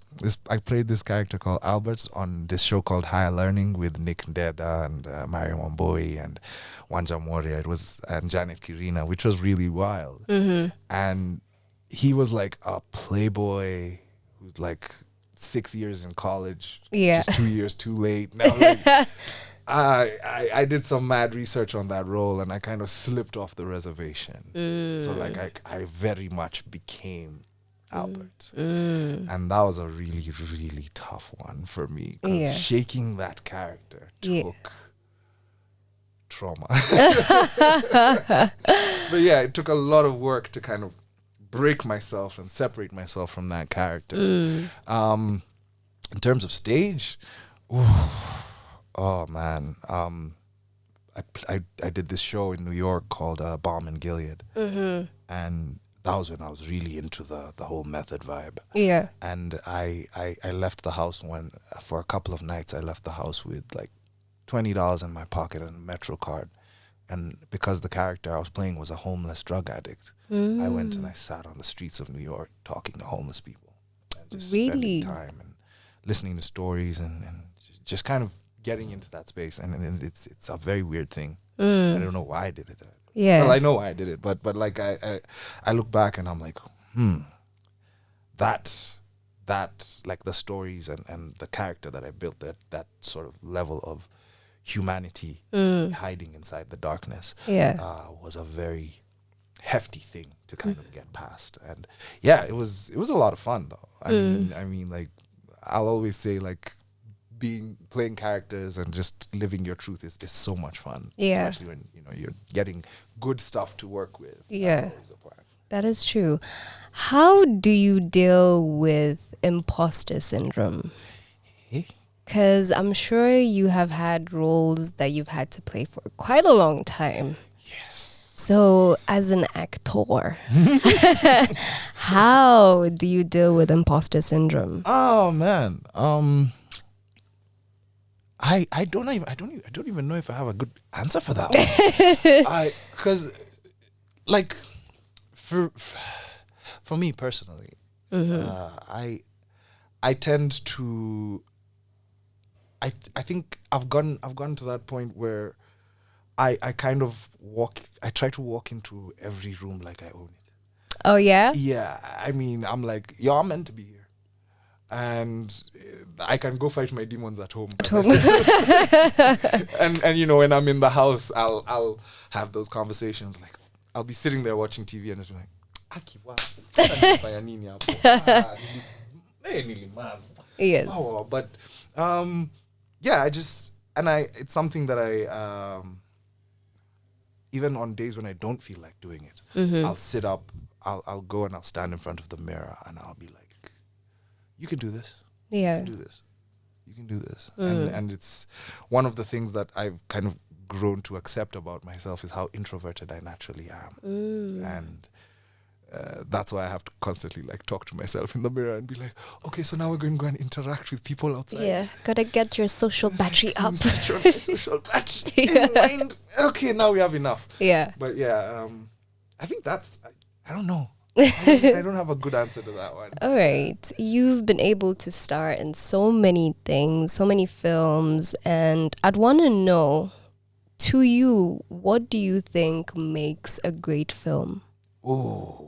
I played this character called Albert on this show called Higher Learning with Nick Ndeda and Mariam Wamboi and Wanja Moria. And Janet Kirina, which was really wild. And he was like a playboy who's like 6 years in college, Yeah. just 2 years too late. Now, like, I did some mad research on that role and I kind of slipped off the reservation. So like I very much became Albert. And that was a really, really tough one for me. 'Cause Yeah. shaking that character Yeah. took trauma. But yeah, it took a lot of work to kind of break myself and separate myself from that character. In terms of stage, oh man, I did this show in New York called Balm and Gilead, and that was when I was really into the whole method vibe. Yeah. And I left the house for a couple of nights. I left the house with like $20 in my pocket and a Metro card. And because the character I was playing was a homeless drug addict, I went and I sat on the streets of New York talking to homeless people. And just Really? spending time and listening to stories and just kind of getting into that space. And it's a very weird thing. I don't know why I did it. Yeah. Well, I know why I did it, but like I look back and I'm like, that like the stories and the character that I built, that sort of level of humanity hiding inside the darkness, was a very hefty thing to kind of get past. And yeah, it was a lot of fun though. I mean like I'll always say like playing characters and just living your truth is so much fun. Yeah. Especially when you're getting good stuff to work with. Yeah. That's always the plan. That is true. How do you deal with imposter syndrome? Eh? Because I'm sure you have had roles that you've had to play for quite a long time. Yes. So, as an actor, how do you deal with imposter syndrome? Oh man. I don't even know if I have a good answer for that one. Because like for me personally, I tend to I think I've gone to that point where I kind of I try to walk into every room like I own it. Oh, yeah? Yeah, I mean, I'm like, I'm meant to be here. And I can go fight my demons at home. and when I'm in the house, I'll have those conversations. Like, I'll be sitting there watching TV and just be like, Aki, wow. Yes. Oh, but yeah, it's something that I even on days when I don't feel like doing it, I'll sit up, I'll go and I'll stand in front of the mirror and I'll be like, you can do this. Yeah. You can do this. You can do this. And it's one of the things that I've kind of grown to accept about myself is how introverted I naturally am. And that's why I have to constantly like talk to myself in the mirror and be like, okay, so now we're going to go and interact with people outside. Yeah, gotta get your social battery up. Social battery in mind. Okay, now we have enough. Yeah. But yeah, I think that's, I don't know. I don't have a good answer to that one. All right. You've been able to star in so many things, so many films, and I'd want to know, to you, what do you think makes a great film? Ooh.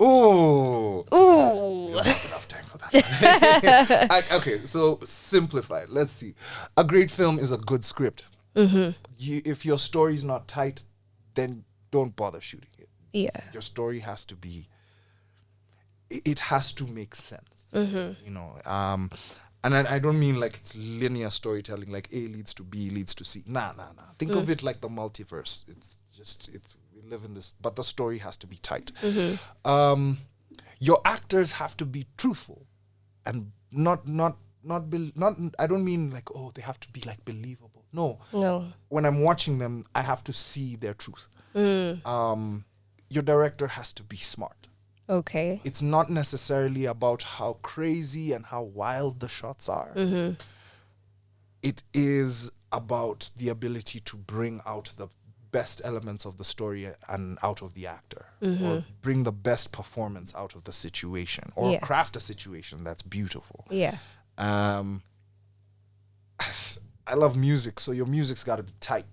Ooh. We don't have enough time for that. Okay, so simplified. Let's see. A great film is a good script. If your story's not tight, then don't bother shooting it. Yeah. Your story has to be, it has to make sense. And I don't mean like it's linear storytelling, like A leads to B leads to C. Nah. Think of it like the multiverse. We live in this, but the story has to be tight. Your actors have to be truthful and not I don't mean like, oh, they have to be like believable. No. When I'm watching them, I have to see their truth. Your director has to be smart. Okay. It's not necessarily about how crazy and how wild the shots are. It is about the ability to bring out the best elements of the story and out of the actor, or bring the best performance out of the situation, or craft a situation that's beautiful. Yeah. I love music, so your music's got to be tight.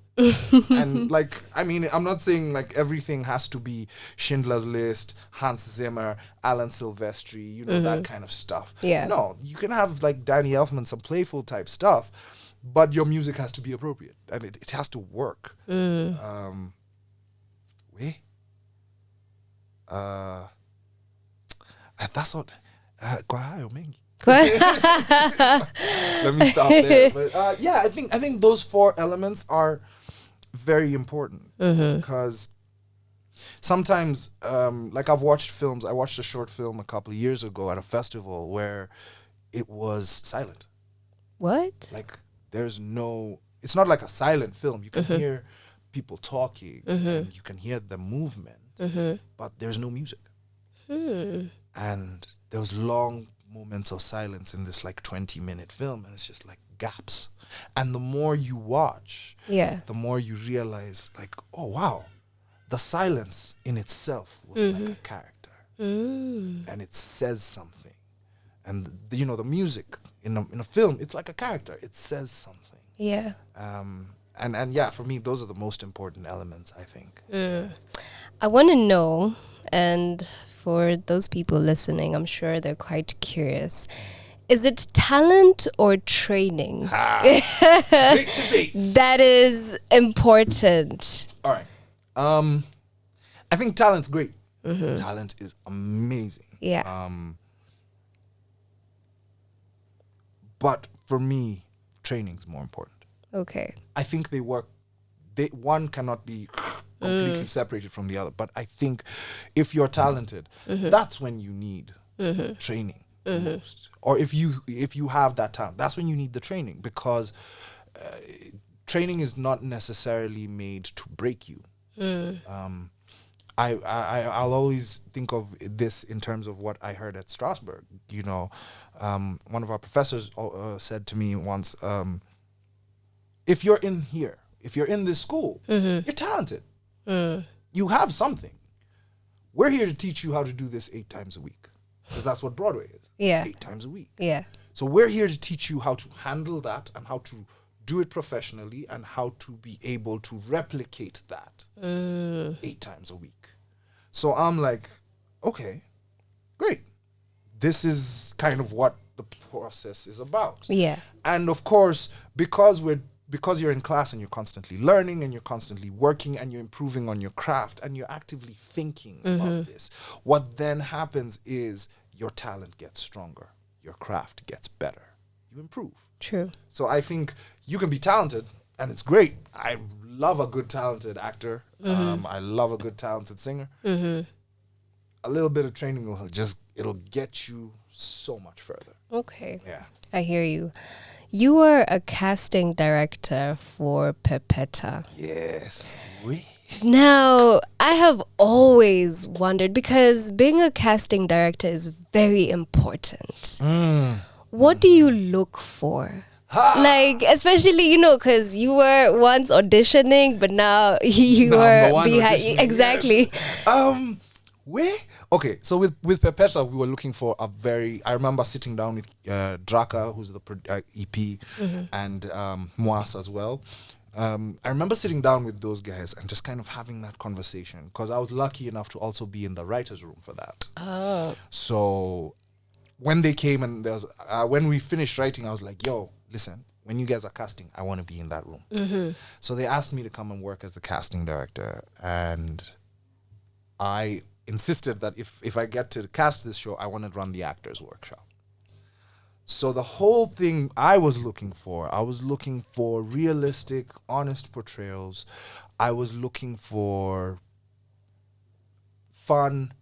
And like, I mean, I'm not saying like everything has to be Schindler's List, Hans Zimmer, Alan Silvestri, you know, that kind of stuff. Yeah. No, you can have like Danny Elfman, some playful type stuff, but your music has to be appropriate and it has to work. That's what. Kwa hayo mengi. Let me stop there. But yeah, I think those 4 elements are very important, because sometimes, like I've watched films. I watched a short film a couple of years ago at a festival where it was silent. What? Like there's no. It's not like a silent film. You can hear people talking and you can hear the movement, but there's no music. And there was long moments of silence in this like 20-minute film, and it's just like gaps. And the more you watch, the more you realize like, oh wow, the silence in itself was like a character, and it says something. And you know, the music in a film, it's like a character. It says something. Yeah. And yeah, for me, those are the most important elements, I think. I want to know, and for those people listening, I'm sure they're quite curious. Is it talent or training Big debate. that is important? All right. I think talent's great. Talent is amazing. Yeah. But for me, training's more important. Okay. I think they work. One cannot be completely separated from the other. But I think if you're talented, that's when you need training most. Or if you have that talent, that's when you need the training, because training is not necessarily made to break you. I'll always think of this in terms of what I heard at Strasbourg. You know, one of our professors said to me once, if you're in here, if you're in this school, you're talented. You have something. We're here to teach you how to do this 8 times a week, because that's what Broadway is. Yeah. 8 times a week. Yeah. So we're here to teach you how to handle that and how to do it professionally and how to be able to replicate that 8 times a week. So I'm like, okay, great. This is kind of what the process is about. Yeah. And of course, because you're in class and you're constantly learning and you're constantly working and you're improving on your craft and you're actively thinking about this, what then happens is your talent gets stronger, your craft gets better, you improve. True. So I think you can be talented and it's great. I love a good talented actor. I love a good talented singer. A little bit of training it'll get you so much further. Okay. Yeah. I hear you. You were a casting director for Pepeta. Yes. Now, I have always wondered, because being a casting director is very important. What do you look for? Like, especially, you know, because you were once auditioning, but now you are behind. Exactly. Yes. Okay, so with Perpetua, we were looking for I remember sitting down with Draka, who's the EP, and Moas as well. I remember sitting down with those guys and just kind of having that conversation, because I was lucky enough to also be in the writer's room for that. Oh. So when they came and there was, when we finished writing, I was like, yo, listen, when you guys are casting, I want to be in that room. So they asked me to come and work as the casting director, and I insisted that if I get to cast this show, I want to run the actors workshop. So the whole thing I was looking for realistic, honest portrayals. I was looking for fun,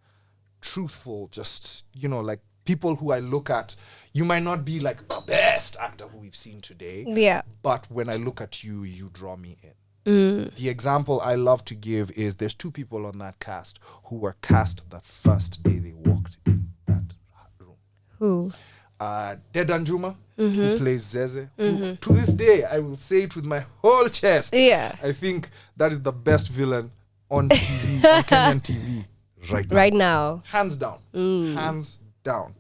truthful, just, you know, like people who I look at. You might not be like the best actor who we've seen today. Yeah. But when I look at you, you draw me in. The example I love to give is there's 2 people on that cast who were cast the first day they walked in that room. Who? Dedanjuma who plays Zeze. Who, to this day, I will say it with my whole chest. Yeah. I think that is the best villain on TV, on Kenyan TV right now. Right now. Hands down. Hands down.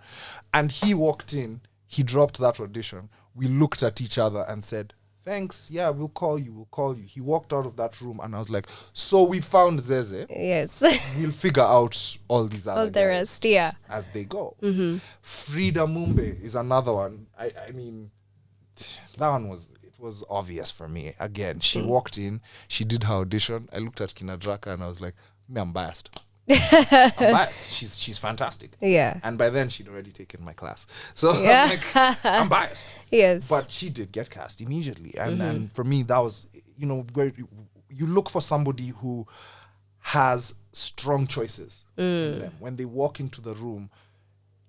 And he walked in, he dropped that audition. We looked at each other and said, thanks, yeah, we'll call you. He walked out of that room and I was like, so we found Zeze. Yes. We'll figure out all these other All the guys rest, yeah. as they go. Frida Mumbe is another one. I mean, that one was obvious for me. Again, she walked in, she did her audition. I looked at Kina Draka and I was like, I'm biased. I'm biased. She's fantastic. Yeah. And by then she'd already taken my class. So Yeah. I'm like, I'm biased. Yes. But she did get cast immediately. And for me, that was, where you look for somebody who has strong choices in them. When they walk into the room,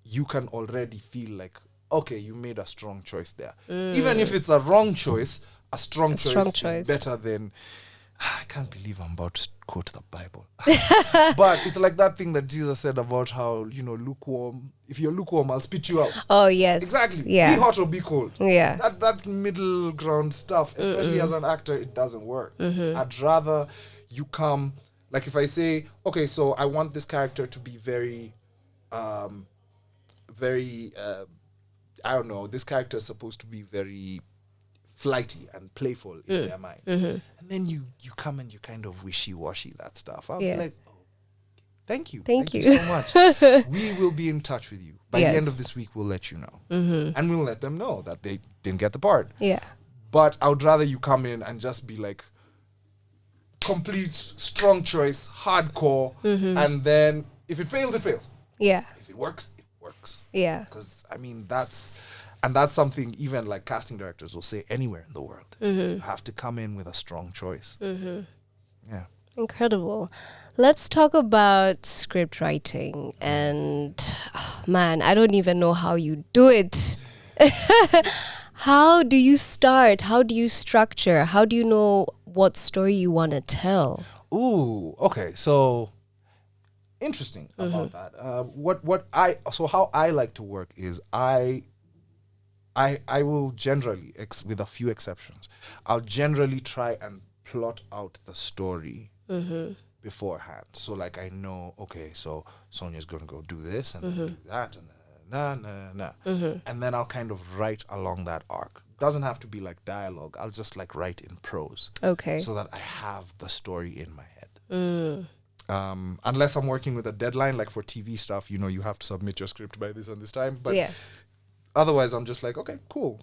you can already feel like, okay, you made a strong choice there. Even if it's a wrong choice, a strong choice is better than... I can't believe I'm about to quote the Bible. But it's like that thing that Jesus said about how, lukewarm. If you're lukewarm, I'll spit you out. Oh, yes. Exactly. Yeah. Be hot or be cold. Yeah. That middle ground stuff, especially as an actor, it doesn't work. I'd rather you come, like if I say, okay, so I want this character to be very, I don't know, this character is supposed to be very flighty and playful in their mind. And then you come and you kind of wishy-washy that stuff. I'll be like, oh, thank you. Thank you so much. We will be in touch with you. By the end of this week, we'll let you know. And we'll let them know that they didn't get the part. Yeah. But I would rather you come in and just be like, complete, strong choice, hardcore. And then if it fails, it fails. Yeah. If it works, it works. Yeah. Because, I mean, that's something even like casting directors will say anywhere in the world. You have to come in with a strong choice. Yeah. Incredible. Let's talk about script writing. And man, I don't even know how you do it. How do you start? How do you structure? How do you know what story you want to tell? Ooh, okay. So interesting about that. How I like to work is I will generally, with a few exceptions, I'll generally try and plot out the story beforehand. So like I know, okay, so Sonia's going to go do this and then do that and and then I'll kind of write along that arc. Doesn't have to be like dialogue. I'll just like write in prose. Okay. So that I have the story in my head. Unless I'm working with a deadline, like for TV stuff, you have to submit your script by this and this time. But otherwise, I'm just like, okay, cool.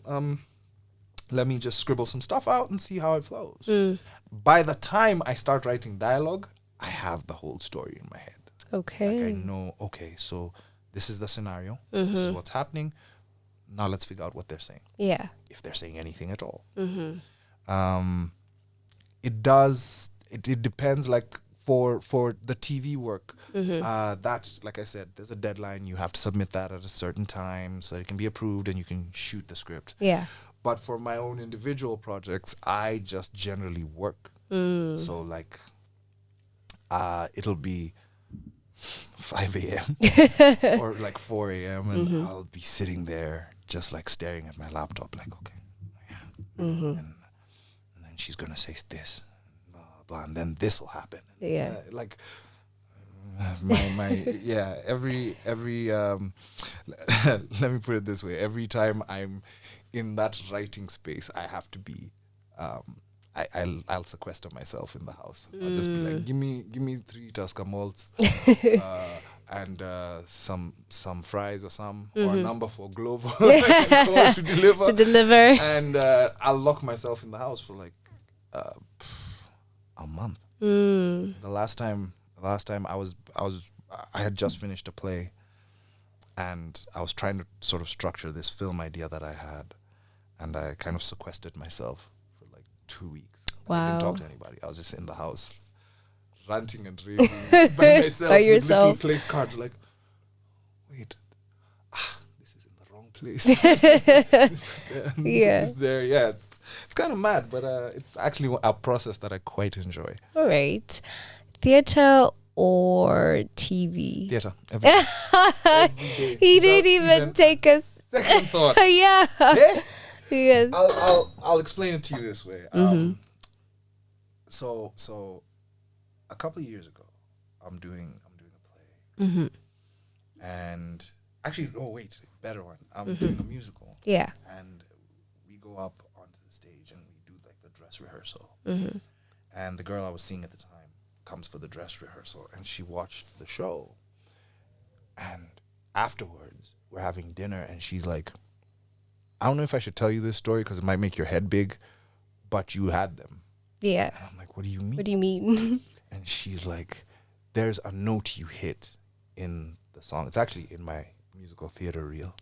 Let me just scribble some stuff out and see how it flows. By the time I start writing dialogue, I have the whole story in my head. Okay. Like I know, okay, so this is the scenario. This is what's happening. Now let's figure out what they're saying. Yeah. If they're saying anything at all. It depends, like for the TV work, that, like I said, there's a deadline. You have to submit that at a certain time so it can be approved and you can shoot the script. Yeah. But for my own individual projects, I just generally work. So like, it'll be 5 a.m. or like 4 a.m. and I'll be sitting there just like staring at my laptop like, okay, and then she's going to say this, blah, blah, and then this will happen. Yeah. Like, every let me put it this way, every time I'm in that writing space, I have to be I'll sequester myself in the house. I'll just be like, give me 3 Tusker malts and some fries or a number for Glovo to deliver. And I'll lock myself in the house for like a month. The last time I had just finished a play and I was trying to sort of structure this film idea that I had, and I kind of sequestered myself for like 2 weeks. Wow. I didn't talk to anybody. I was just in the house ranting and raving by myself with little place cards like, wait, this is in the wrong place. Yeah. Yeah, it's kind of mad, but it's actually a process that I quite enjoy. All right. Theater or TV? Theater. Every day. He didn't even take us Second thoughts. Yeah. Eh? Yes. I'll explain it to you this way. So a couple of years ago, I'm doing a play, and actually, better one. I'm doing a musical. Yeah. And we go up onto the stage and we do like the dress rehearsal. And the girl I was seeing at the time comes for the dress rehearsal, and she watched the show. And afterwards, we're having dinner, and she's like, I don't know if I should tell you this story because it might make your head big, but you had them. Yeah. And I'm like, what do you mean? What do you mean? And she's like, there's a note you hit in the song. It's actually in my musical theater reel.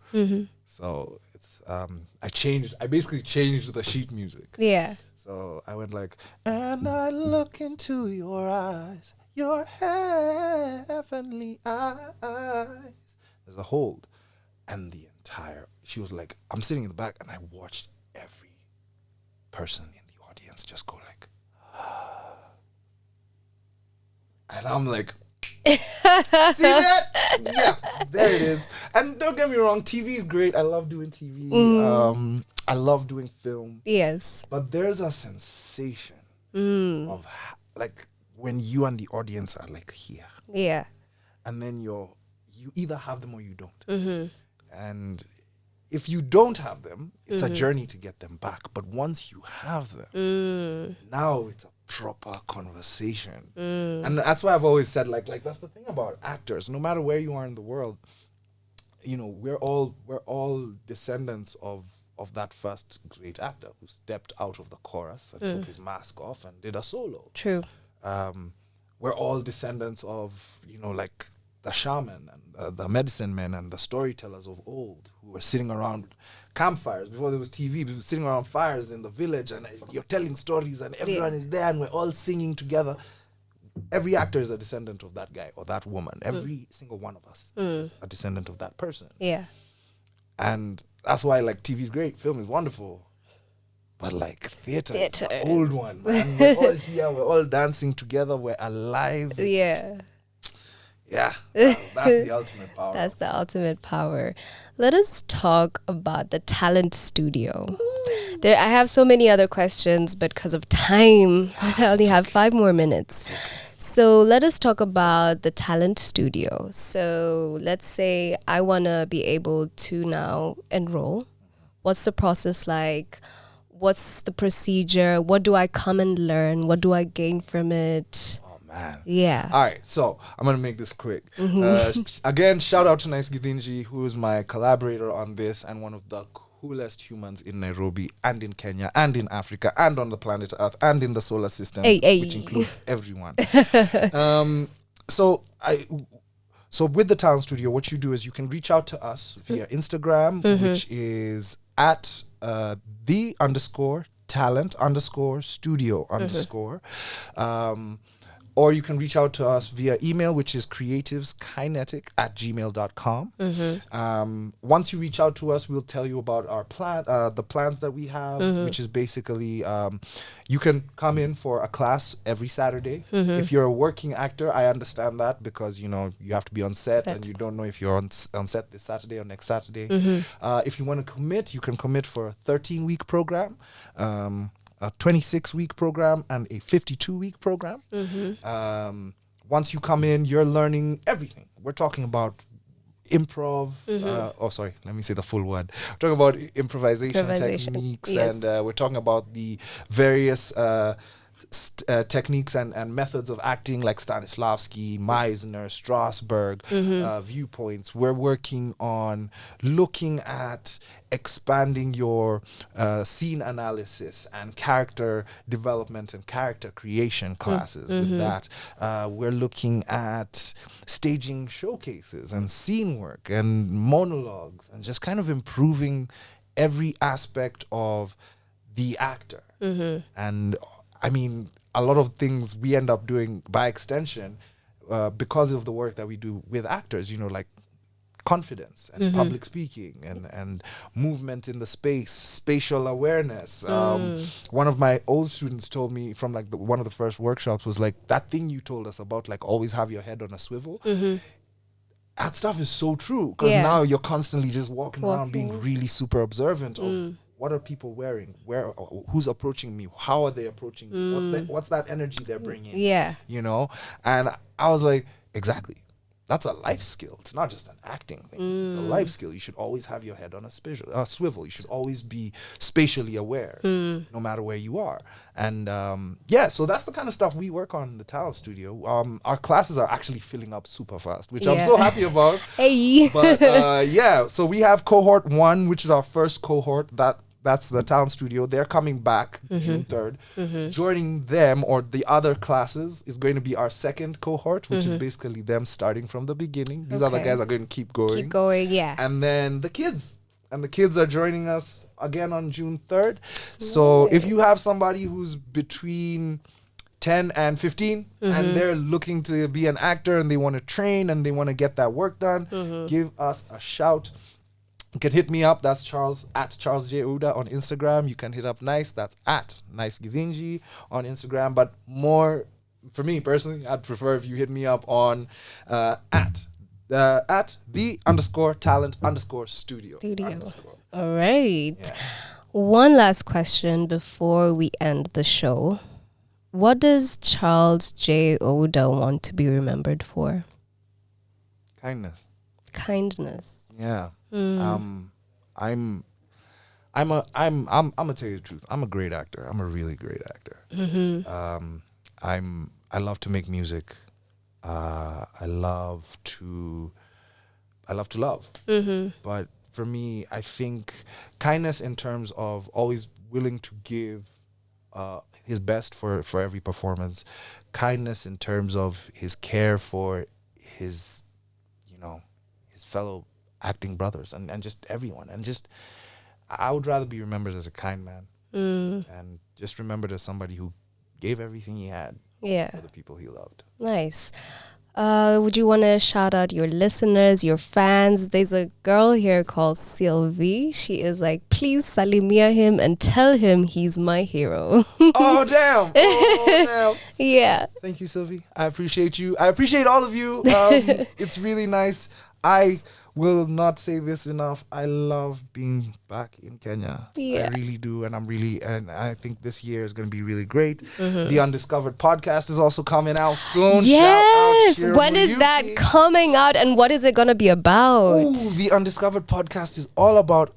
So it's I basically changed the sheet music. Yeah. So I went like, and I look into your eyes, your heavenly eyes. There's a hold. And she was like, I'm sitting in the back, and I watched every person in the audience just go like, and I'm like, see that? Yeah, there it is. And don't get me wrong, TV is great. I love doing TV. I love doing film. Yes. But there's a sensation of like when you and the audience are like here. Yeah. And then you either have them or you don't. And if you don't have them, it's a journey to get them back. But once you have them, now it's a proper conversation. And that's why I've always said, like that's the thing about actors. No matter where you are in the world, you know, we're all descendants of that first great actor who stepped out of the chorus and took his mask off and did a solo. True. We're all descendants of, you know, like the shaman and the medicine men and the storytellers of old who were sitting around campfires before there was TV. We were sitting around fires in the village, and you're telling stories, and everyone is there, and we're all singing together. Every actor is a descendant of that guy or that woman. Every single one of us is a descendant of that person. Yeah. And that's why, like, TV is great, film is wonderful, but like theater is the old one, man. We're all here, we're all dancing together, we're alive. Yeah, that's the ultimate power. That's the ultimate power. Let us talk about the talent studio. I have so many other questions, but because of time, I only have 5 more minutes. So let us talk about the talent studio. So let's say I want to be able to now enroll. What's the process like? What's the procedure? What do I come and learn? What do I gain from it? Man. Yeah. All right, so I'm gonna make this quick. Again, shout out to Nice Githinji, who is my collaborator on this and one of the coolest humans in Nairobi and in Kenya and in Africa and on the planet Earth and in the solar system, which includes everyone. So with the talent studio, what you do is you can reach out to us via Instagram, which is at @the_talent_studio_. Or you can reach out to us via email, which is creativeskinetic@gmail.com. Once you reach out to us, we'll tell you about our the plans that we have, which is basically you can come in for a class every Saturday. If you're a working actor, I understand that because, you know, you have to be on set and you don't know if you're on set this Saturday or next Saturday. If you want to commit, you can commit for a 13-week program. A 26-week program and a 52-week program. Once you come in, you're learning everything. We're talking about improv. Let me say the full word. We're talking about improvisation techniques, and we're talking about the various techniques and methods of acting, like Stanislavski, Meisner, Strasbourg, viewpoints. We're working on looking at expanding your scene analysis and character development and character creation classes. With that, we're looking at staging showcases and scene work and monologues and just kind of improving every aspect of the actor. And I mean, a lot of things we end up doing by extension because of the work that we do with actors, you know, like confidence and public speaking and movement in the space, spatial awareness. One of my old students told me from like one of the first workshops was like, that thing you told us about, like always have your head on a swivel. that stuff is so true, because Yeah. now you're constantly just walking around being really super observant of what are people wearing, who's approaching me, how are they approaching me, what's that energy they're bringing, Yeah. you know. And I was like, exactly, that's a life skill. It's not just an acting thing. It's a life skill. You should always have your head on a swivel. You should always be spatially aware, no matter where you are. And so that's the kind of stuff we work on in the talent studio. Our classes are actually filling up super fast, which I'm Yeah. so happy about. Hey. But so we have cohort 1, which is our first cohort. That's the talent studio. They're coming back June 3rd. Joining them, or the other classes, is going to be our second cohort, which is basically them starting from the beginning. These other Okay. guys are going to keep going. Keep going, yeah. And then the kids. And the kids are joining us again on June 3rd. So if you have somebody who's between 10 and 15 and they're looking to be an actor and they want to train and they want to get that work done, give us a shout. You can hit me up. That's Charles J. Ouda on Instagram. You can hit up Nice. That's at Nice Gizinji on Instagram. But more, for me personally, I'd prefer if you hit me up on at the_talent_studio. All right. Yeah. One last question before we end the show. What does Charles J. Ouda want to be remembered for? Kindness. Kindness. Yeah. I'm gonna tell you the truth. I'm a great actor. I'm a really great actor. I love to make music. I love to love. But for me, I think kindness in terms of always willing to give his best for every performance. Kindness in terms of his care for his fellow acting brothers and just everyone. And just, I would rather be remembered as a kind man and just remembered as somebody who gave everything he had for the people he loved. Nice. Would you want to shout out your listeners, your fans? There's a girl here called Sylvie. She is like, please salimia him and tell him he's my hero. Oh, damn. Oh, damn. Yeah. Thank you, Sylvie. I appreciate you. I appreciate all of you. It's really nice. I will not say this enough. I love being back in Kenya. Yeah. I really do. And I think this year is going to be really great. The Undiscovered podcast is also coming out soon. Yes. Shout out When is that coming out and what is it going to be about? Ooh, the Undiscovered podcast is all about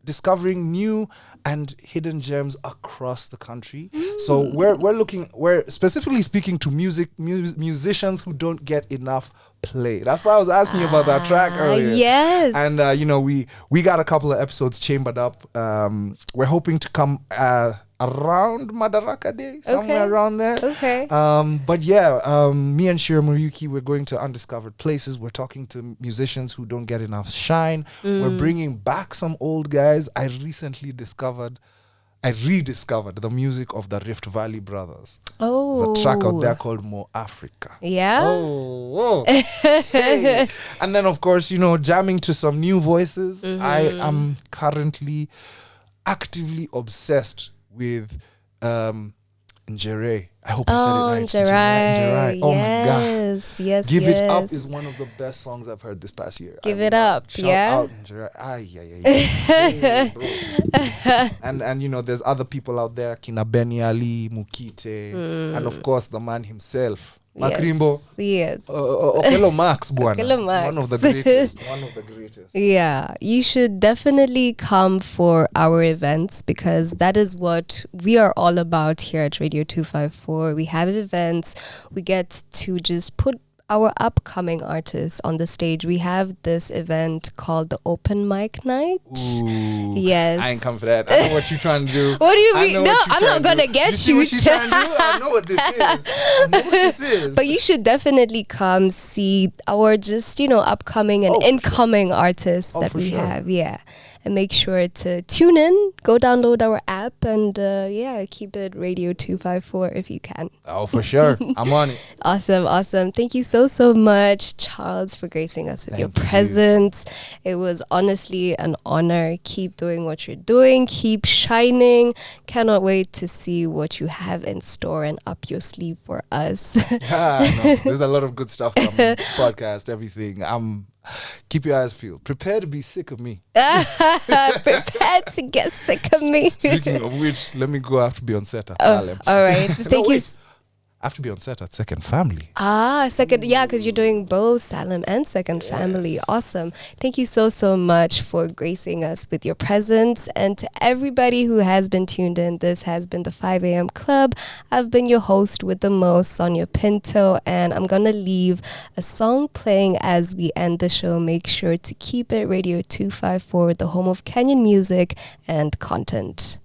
discovering new and hidden gems across the country. So we're specifically speaking to musicians who don't get enough play. That's why I was asking you about that track earlier. Yes. And we got a couple of episodes chambered up. We're hoping to come around Madaraka Day, somewhere around there. Okay. But yeah, me and Shira Muriuki, we're going to undiscovered places. We're talking to musicians who don't get enough shine. We're bringing back some old guys. I rediscovered the music of the Rift Valley Brothers. Oh. There's a track out there called More Africa. Yeah. Oh. Hey. And then, of course, jamming to some new voices. I am currently actively obsessed with Njere. I hope I said it right. Njere. Oh my God. Yes. Give It Up is one of the best songs I've heard this past year. Give It Up, Shout yeah? out Njere. Hey, bro. And there's other people out there, Kina Benny Ali, Mukite, and of course the man himself, Makrimbo. Yes. Okello Max, bwana. Okello Max. One of the greatest. Yeah, you should definitely come for our events because that is what we are all about here at Radio 254. We have events. We get to just put our upcoming artists on the stage. We have this event called the Open Mic Night. Ooh, yes. I ain't come for that. I know what you're trying to do. What do you mean? I know No, what you're I'm not trying to gonna do. get you. See what you're trying to do? I know what this is. But you should definitely come see our just, upcoming and incoming artists that we have. Yeah. And make sure to tune in, go download our app, and keep it Radio 254 if you can. Oh, for sure. I'm on it. Awesome. Thank you so much, Charles, for gracing us with your presence. It was honestly an honor. Keep doing what you're doing. Keep shining. Cannot wait to see what you have in store and up your sleeve for us. No, there's a lot of good stuff coming. Podcast, everything. Keep your eyes peeled. Prepare to be sick of me. Prepared to get sick of me. Speaking of which, let me go. I have to be on set at Salem. All right. Thank you. I have to be on set at Second Family. Second, yeah, because you're doing both Salem and Second Family. Awesome. Thank you so much for gracing us with your presence. And to everybody who has been tuned in, this has been the 5 a.m. Club. I've been your host with the most, Sonia Pinto, and I'm going to leave a song playing as we end the show. Make sure to keep it Radio 254, the home of Kenyan music and content.